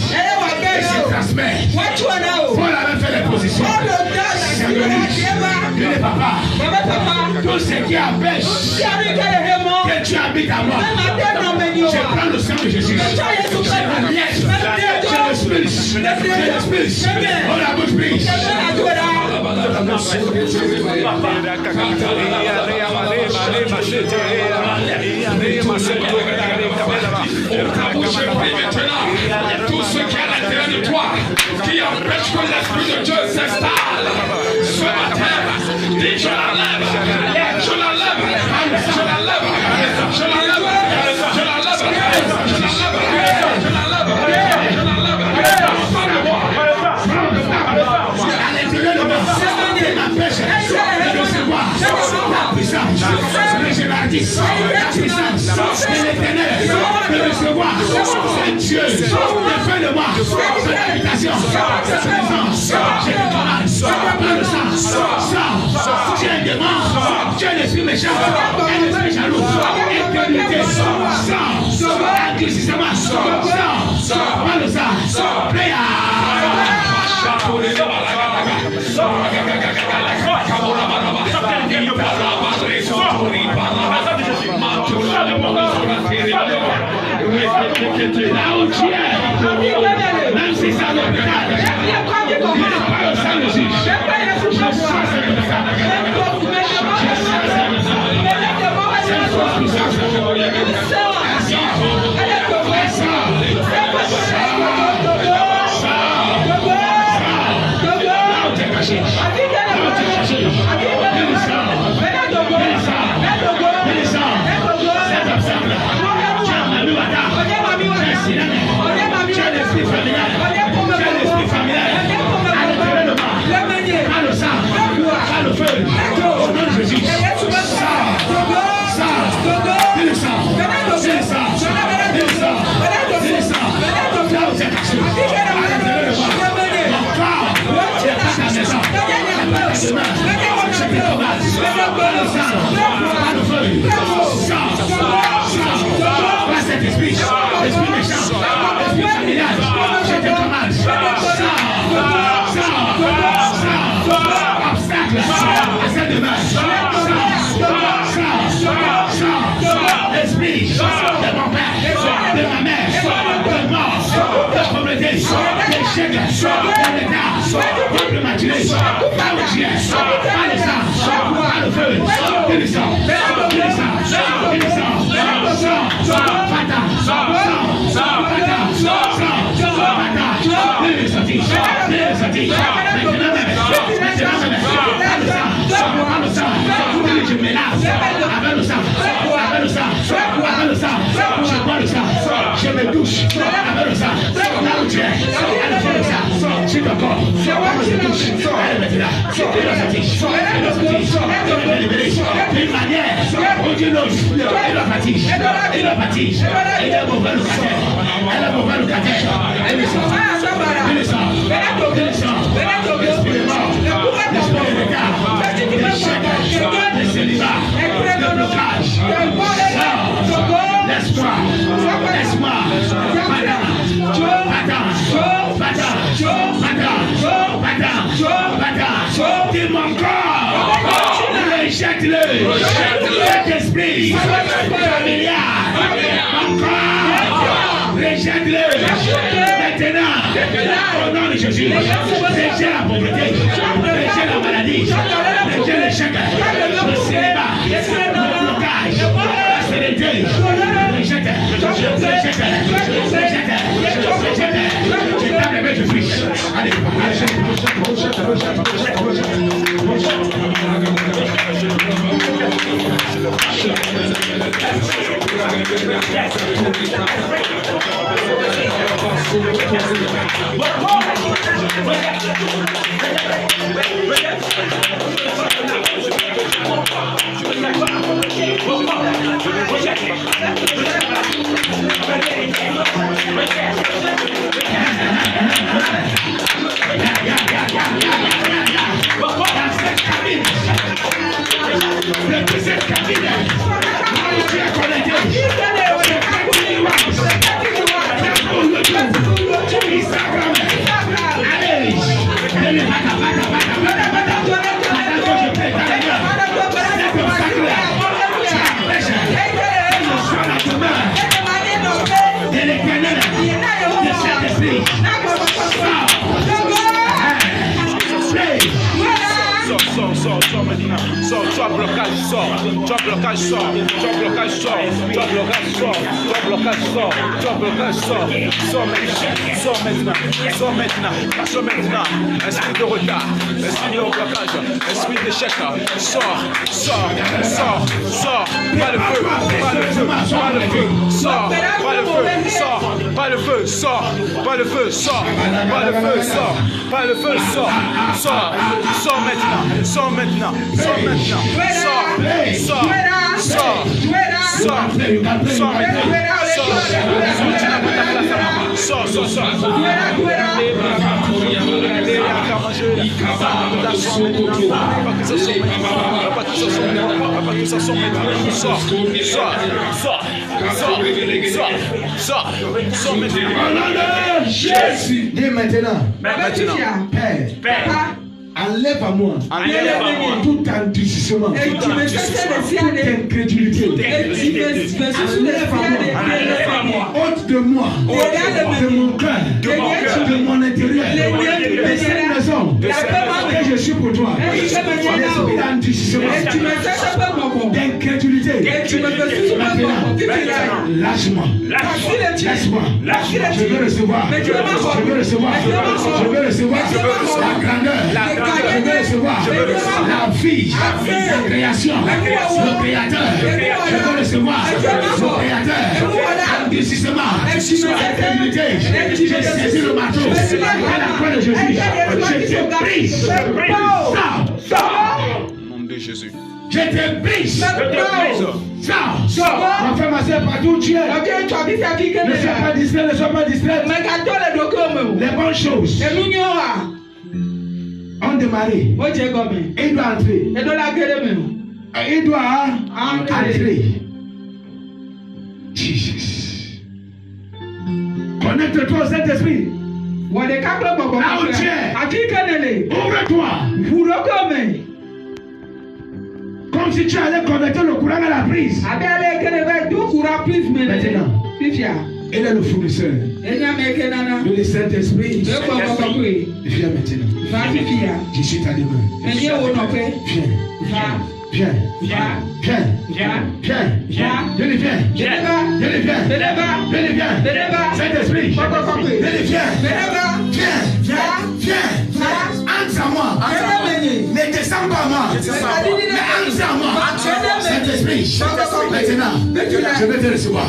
se transmet. Paul avait fait les positions. C'est venu. Dieu est papa. Tout ce qui empêche que tu habites à moi, je prends le sang de Jésus. Je l'esprit. On la bouche prise. Tout ce qui est à l'intérieur de toi, qui empêche que l'Esprit de Dieu s'installe sur ma terre. Dis, je la lève. Je la lève. Je la lève. Je la lève. Je la lève. Je la la puissance de l'éternel de recevoir c'est Dieu défend de moi c'est l'habitation c'est sa présence j'ai le commande par le sang Dieu est démon Dieu est l'esprit méchant et l'esprit jaloux incrédulité sang endurcissement sang par le sang prière même si ça ne peut pas, il n'est pas au sein de Jésus. Je me douche avec le sang. Là où tu es, elle fait le sang. Sur ton corps, je me douche. Elle est là. Elle est sortie. D'une manière ou d'une autre, elle est partie. Elle est partie. Elle est mauvais locataire. Elle est mauvais locataire. Elle est sortie. Elle est sortie. Elle est sortie. L'esprit est mort. L'esprit est l'écart. L'échec. Le célibat. Le blocage. Laisse-moi, laisse-moi, dis mon corps, rejette-le, cet esprit familial, mon corps, rejette-le, maintenant, au nom de Jésus, rejette la pauvreté, rejette la maladie, rejette l'échec, le célibat, le blocage, la sérénité. Allez, So maintenant. Sors, toi blocage, sors. Toi blocage, sors. Toi blocage, sors. Toi blocage, sors. Toi blocage, sors. Toi blocage, sors. Sors maintenant. Sors maintenant. Sors maintenant. Sors maintenant. Esprit de retard. Esprit de blocage. Esprit d'échec. Sors. Sors. Sors. Sors. Pas le feu. Pas le feu. Pas le feu. Sors. Pas le feu. Sors. Pas le feu. Sors. Pas le feu. Sors. Pas le feu. Sors. Pas le feu. Sors. Sors. Sors maintenant. Sors maintenant. Sors maintenant. Sors. Sors. Sors. Sors. Sors maintenant. Sors. Sors. Sors. Jésus. Dis maintenant. Père. Enlève à moi tout endurcissement, toute incrédulité. Enlève à moi, ôte de moi, de mon cœur, de mon intérieur, de cette maison que je suis pour toi. L'esprit d'endurcissement, d'incrédulité. Lâche-moi. Je veux recevoir. Je veux recevoir. Je veux recevoir la grandeur. Je veux recevoir la vie, la création, le créateur. Je veux recevoir le créateur. Endurcissement, incrédulité. J'ai saisi le marteau à la croix de Jésus. Je te brise. Sors. Au nom de Jésus. Je te brise. Sors. Ma femme, ma soeur, partout où tu es. Ne sois pas distrait, ne sois pas distrait. Les bonnes choses ont démarré. Il doit entrer. Il doit entrer. Jesus. Connecte-toi au Saint-Esprit. Là où tu es, ouvre-toi. Comme si tu allais connecter le courant à la prise. Maintenant, il est le fournisseur de Saint-Esprit. Viens maintenant. Je suis ta demeure. Viens. Saint-Esprit. Viens. Entre à moi. Ne descends pas à moi. Mais entre à moi. Saint-Esprit. Maintenant, je vais te recevoir.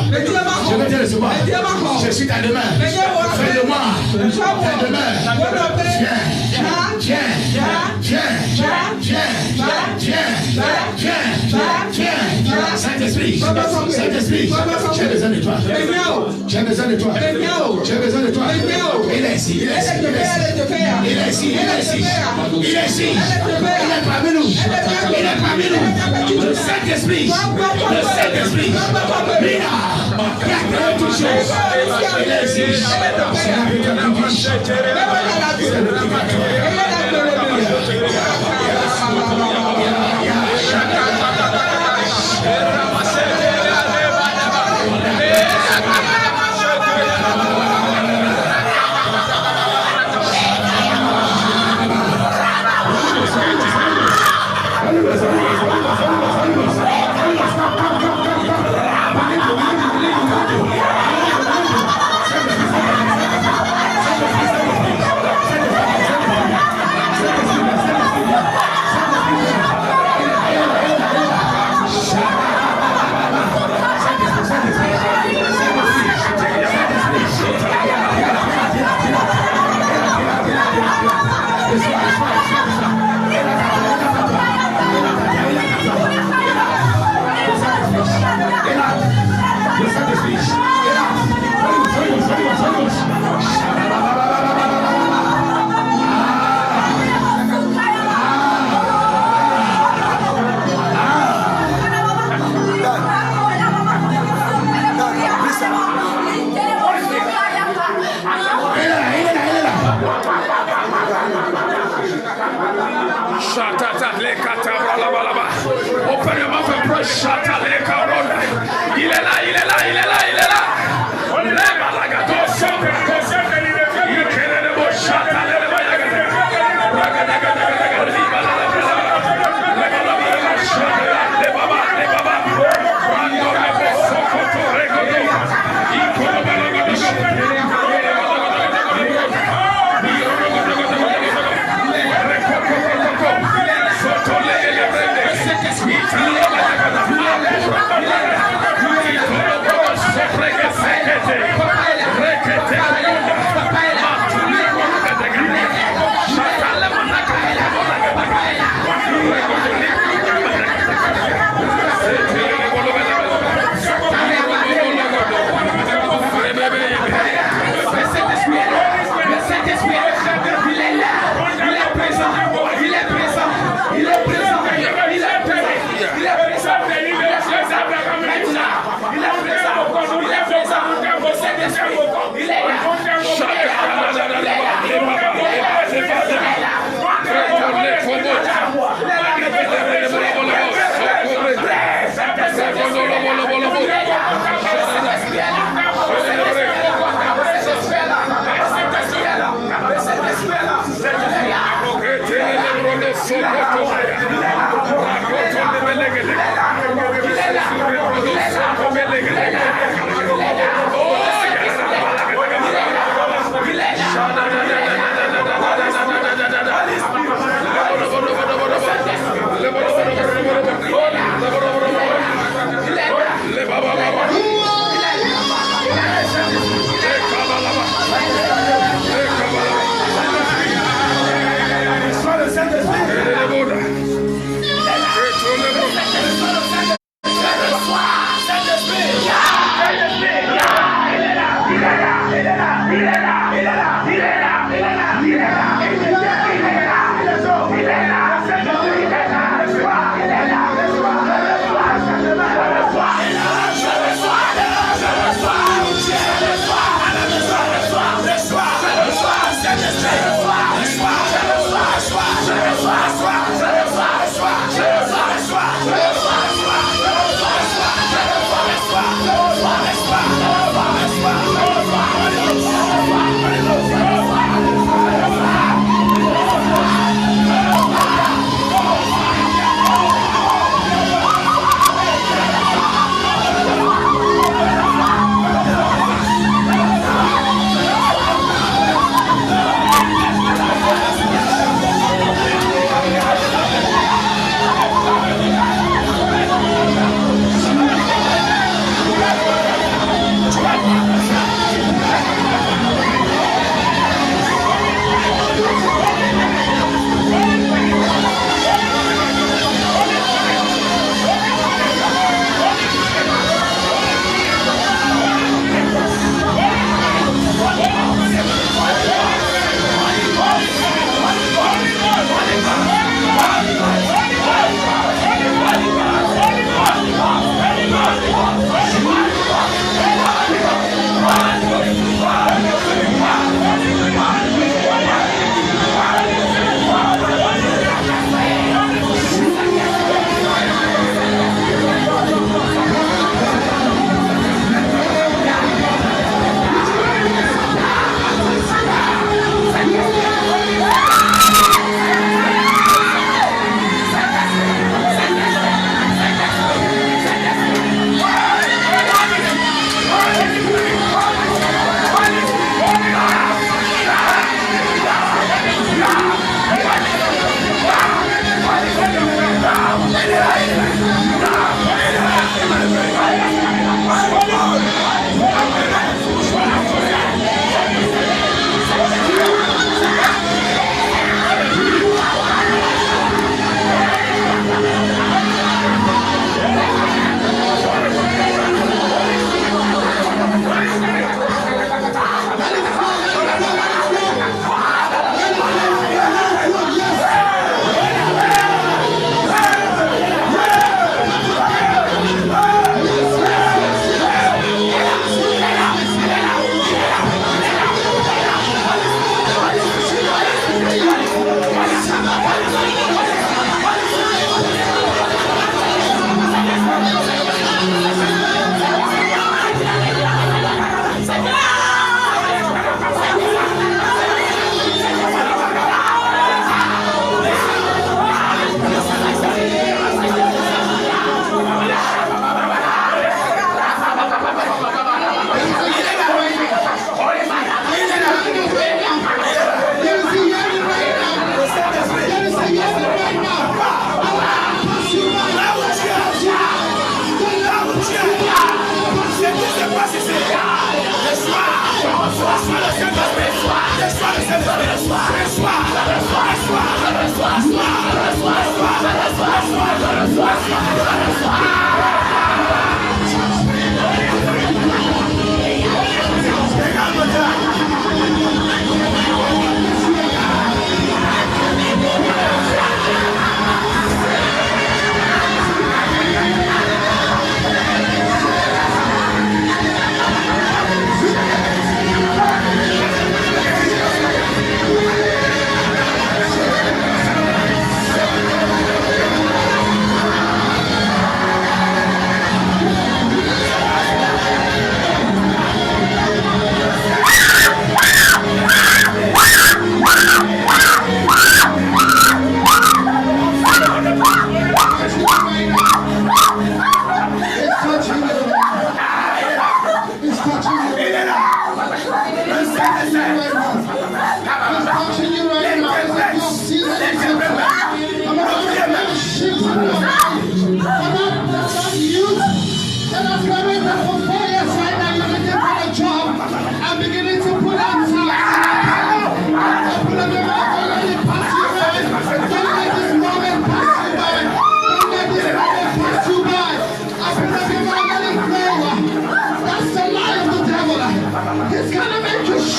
Je suis ta demeure. Fais de moi. Ta demeure. Viens. Saint-Esprit. J'ai besoin de toi. Il est ici. Il est parmi nous. Le Saint-Esprit. Il a créé toutes choses. Il est ici. Il est là.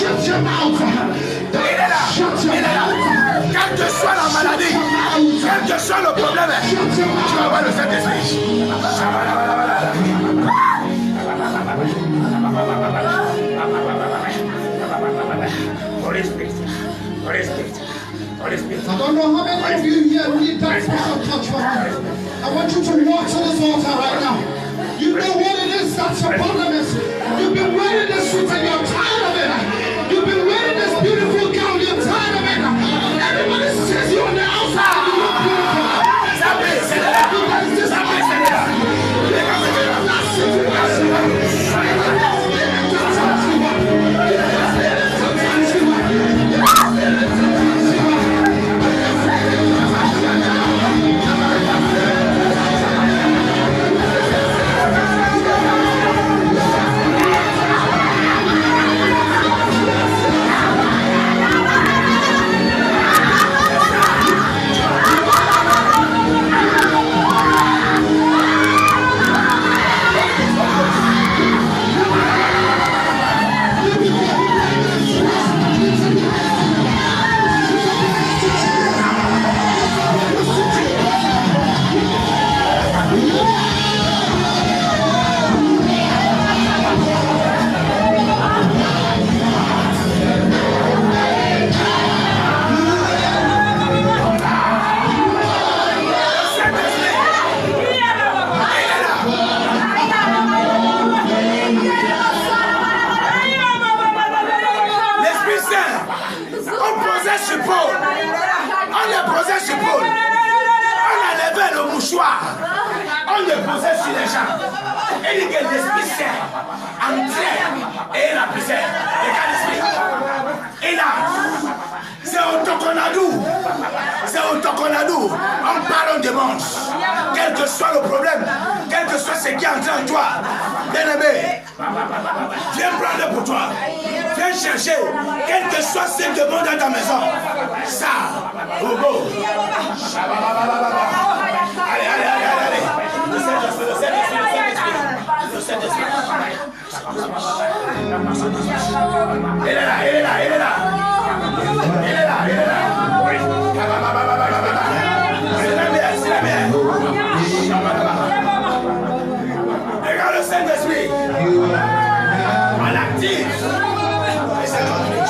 Shut your mouth. Shut your mouth. Quelle que soit la maladie, quel que soit le problème, tu vas voir le Saint-Esprit. Holy Spirit. Holy Spirit. Holy Spirit. I don't know how many of you here need that special touch from me. I want you to walk to this altar right now. You know what it is that's your problem is. You've been wearing this suit and you're tired of it. You've been wearing this beautiful gown, you're tired of it. Everybody says you on the outside, you look beautiful. Everybody just on le posait sur les gens. Et il dit que l'esprit saint entrait et la poussait. Et là, c'est au Tokonadou. C'est au Tokonadou. On parle de manche. Quel que soit le problème, quel que soit ce qui est entré en toi, bien-aimé, viens prendre pour toi. Viens chercher, quel que soit ce qui demande dans ta maison. Ça, au beau. Allez, allez, allez, allez, allez. Le Saint-Esprit. Elle est là, elle est là, elle est là. Elle est là, elle est là. C'est la mienne, c'est la mienne. Regarde le Saint-Esprit. On l'active. Et ça continue.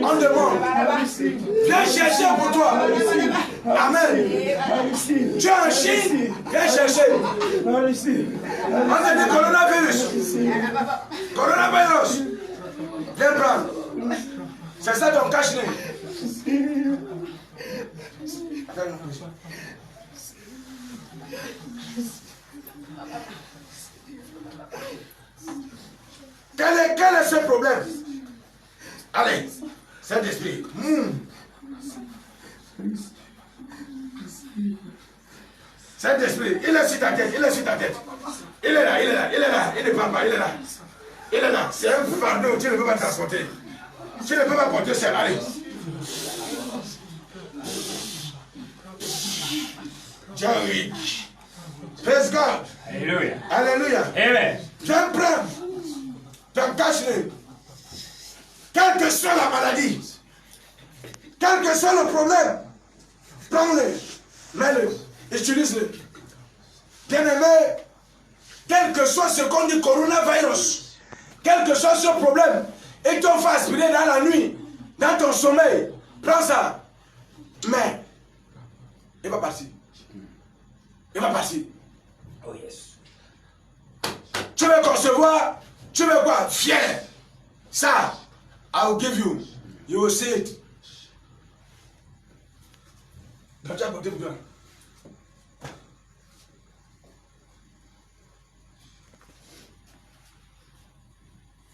On demande. Viens chercher pour toi. Amen. Tu es en Chine, viens chercher. On te dit coronavirus. Coronavirus. Viens prendre. C'est ça ton cache-nez. Quel est ce problème? Allez, Saint-Esprit. Saint-Esprit, il est sur ta tête, il est sur ta tête. Il est là, il est là, il est là, il ne parle pas, il est là. Il est là, c'est un fardeau, tu ne peux pas transporter. Tu ne peux pas porter seul, allez. Jerry. Praise God. Alléluia. Alléluia. Amen. Viens prendre ton cache-nez. Quelle que soit la maladie, quel que soit le problème, prends-le, mets-le, utilise-le. Bien-aimé, quel que soit ce qu'on dit coronavirus, quel que soit ce problème, et qu'on fait aspirer dans la nuit, dans ton sommeil, prends ça. Mais, il va partir. Il va partir. Oh yes. Tu veux concevoir, tu veux quoi? Fier. Ça, I will give you. You will see it. Donc tu as porté pour toi.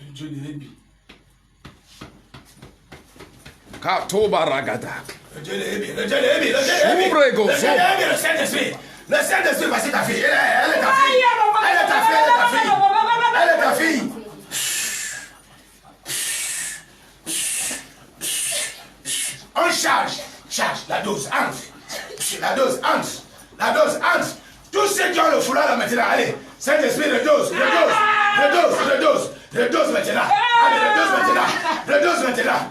Dieu de l'ébis. Katoba ragada. Le Dieu de l'ébis, le Dieu de l'ébis, le Dieu de l'ébis. Le Dieu de l'ébis, le Saint-Esprit. Le Saint-Esprit, voici ta fille. Elle est ta fille. Elle est ta fille, elle est ta fille. Elle est ta fille. On charge la dose, entre. La dose, entre. La dose, entre. Tous ceux qui ont le foulard là maintenant, allez. Saint-Esprit, le dose maintenant. Allez, le dose maintenant. Le dose maintenant.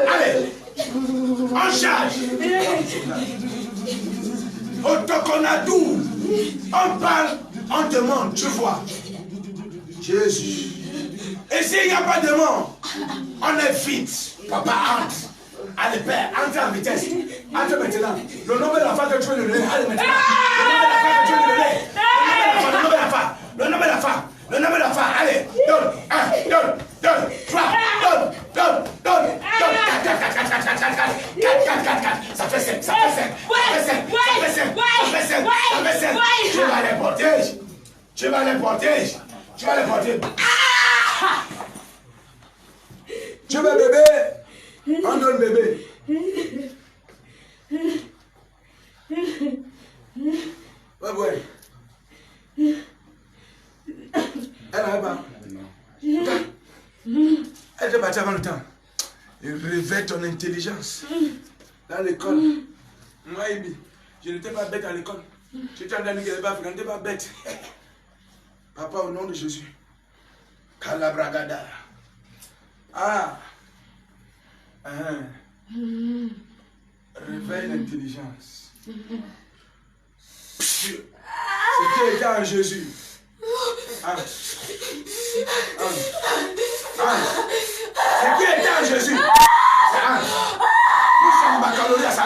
Allez, on charge. On toconadou. On parle, on demande, tu vois. Jésus. Et s'il n'y a pas de mort, on est vite. Papa, entre. Allez, Père, entre en vitesse. Entre maintenant. Le nom de la femme que tu veux le donner. Allez, maintenant. Le nom de la femme. Le nom de la femme. Allez, donne. 1, 2, 3. Donne. 4. Ça fait 5. Tu vas les porter. Tu veux bébé? On donne bébé. Ouais. Elle n'arrive pas. Elle te battait avant le temps. Il réveille ton intelligence. Dans l'école. Moi, je n'étais pas bête à l'école. J'étais en train de dire que je n'étais pas bête. Papa, au nom de Jésus. Calabragada. Réveille l'intelligence. Ce qui était en Jésus. Ce qui était en Jésus. Nous sommes baccalauréat, ça.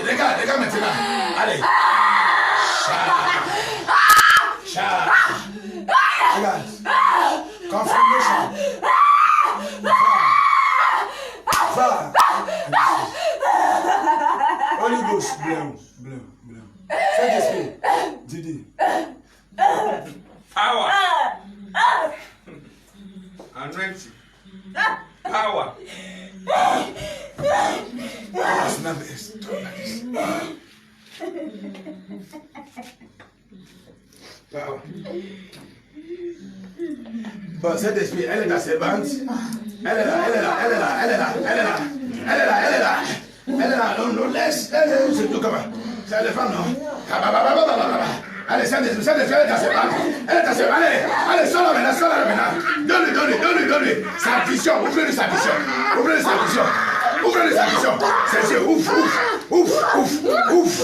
Regarde maintenant. Allez. Regarde. Confirmation. Va. Holy Ghost. Bleu. Saint-Esprit. Didi. Power. Anointing. Power. Bon, cet esprit, elle est dans ses bandes. Elle est là. C'est tout comment? C'est les femmes, non? Allez, ça descend, elle est dans ses bras. Elle est dans ses bras. Allez, sors-la maintenant. Donne-lui. Sa vision, ouvrez-lui sa vision. C'est Dieu, ouf. Ah, ouf.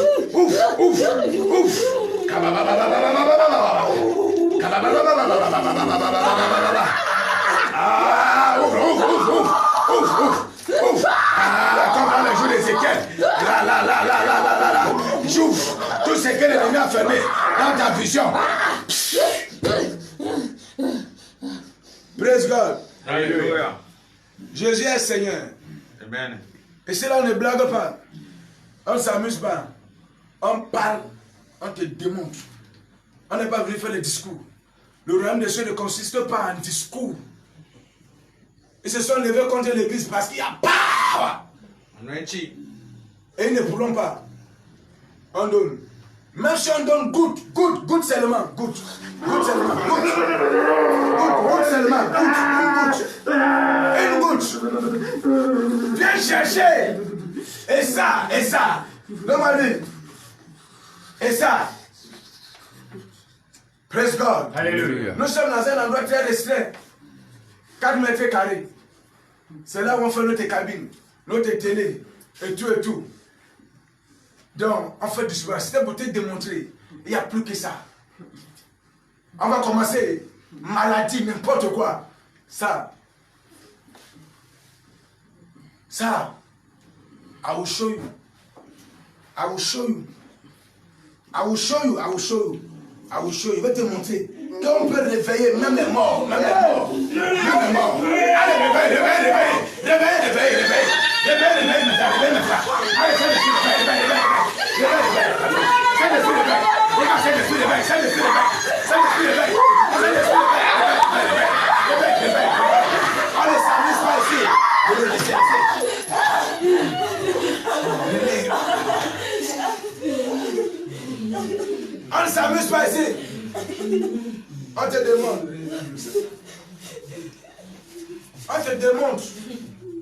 Comme dans les jours d'Ézéchiel. Là. J'ouvre tout ce que l'ennemi a fermé dans ta vision. Praise God. Alléluia. Jésus est Seigneur. Amen. Et cela, on ne blague pas. On ne s'amuse pas. On parle, on te démontre. On n'est pas venu faire le discours. Le royaume des cieux ne consiste pas en discours. Ils se sont levés contre l'église parce qu'il y a power. Anointing. Et ils ne pourront pas. On donne. Même si on donne good seulement. Good seulement. Une goutte. Viens chercher. Et ça. Demande-lui. Et ça. Praise God. Alléluia. Nous sommes dans un endroit très restreint. 4 mètres carrés. C'est là où on fait notre cabine, notre télé, et tout. Donc, on fait du sport. C'était pour te démontrer. Il n'y a plus que ça. On va commencer. Maladie, n'importe quoi. Ça. I will show you. Je vais te montrer qu'on peut réveiller même les morts. Allez, réveille. On ne s'amuse pas ici. On te demande.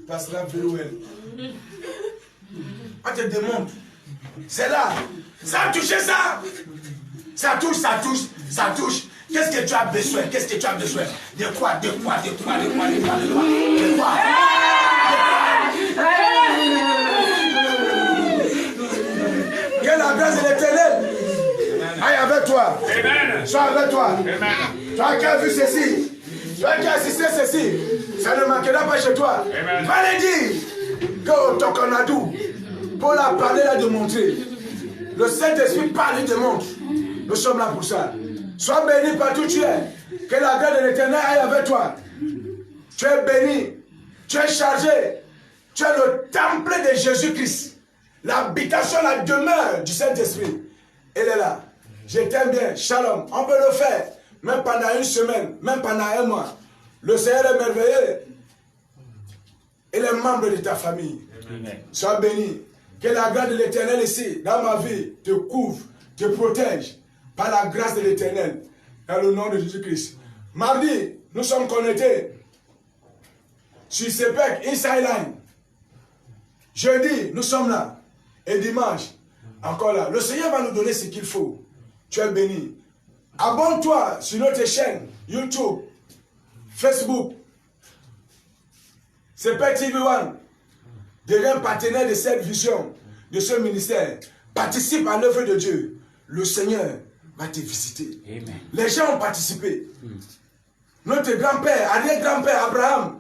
That's not very well. On te demande. C'est là. Ça a touché ça. Ça touche. Qu'est-ce que tu as besoin? De quoi? Que la grâce de l'Éternel aille avec toi. Amen. Sois avec toi. Amen. Toi qui as vu ceci, toi qui as assisté ceci, ça ne manquera pas chez toi. Amen. Va le dire que Tokonadou, pour la parler, la démontrer. Le Saint-Esprit parle et démontre. Nous sommes là pour ça. Sois béni partout où tu es. Que la grâce de l'Éternel aille avec toi. Tu es béni. Tu es chargé. Tu es le temple de Jésus-Christ. L'habitation, la demeure du Saint-Esprit. Elle est là. Je t'aime bien. Shalom. On peut le faire. Même pendant une semaine. Même pendant un mois. Le Seigneur est merveilleux. Il est membre de ta famille. Amen. Sois béni. Que la grâce de l'Éternel ici, dans ma vie, te couvre, te protège. Par la grâce de l'Éternel. Dans le nom de Jésus-Christ. Mardi, nous sommes connectés sur CEPEC Inside Line. Jeudi, nous sommes là. Et dimanche, encore là. Le Seigneur va nous donner ce qu'il faut. Tu es béni. Abonne-toi sur notre chaîne YouTube, Facebook. CEPEC TV One. Deviens partenaire de cette vision, de ce ministère. Participe à l'œuvre de Dieu. Le Seigneur va te visiter. Amen. Les gens ont participé. Notre grand-père, arrière-grand-père Abraham,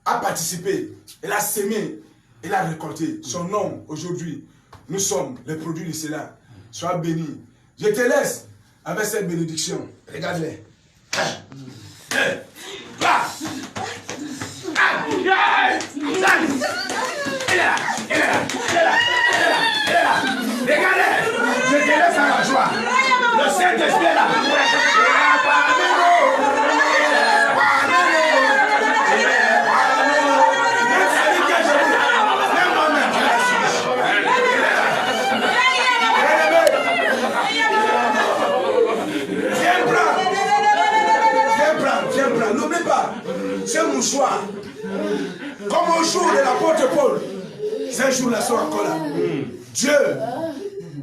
a participé. Il a sémé. Il a récolté. Son nom, aujourd'hui, nous sommes les produits de cela. Sois béni. Je te laisse avec cette bénédiction. Regarde-les. Regardez, je te laisse à la joie. Le Saint-Esprit est là. Viens prendre. N'oublie pas, ce mouchoir, comme au jour de l'apôtre Paul, ces jours-là sont encore là. Dieu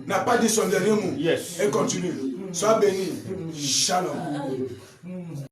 n'a pas dit son dernier mot. Yes. Et continue. Sois béni. Shalom.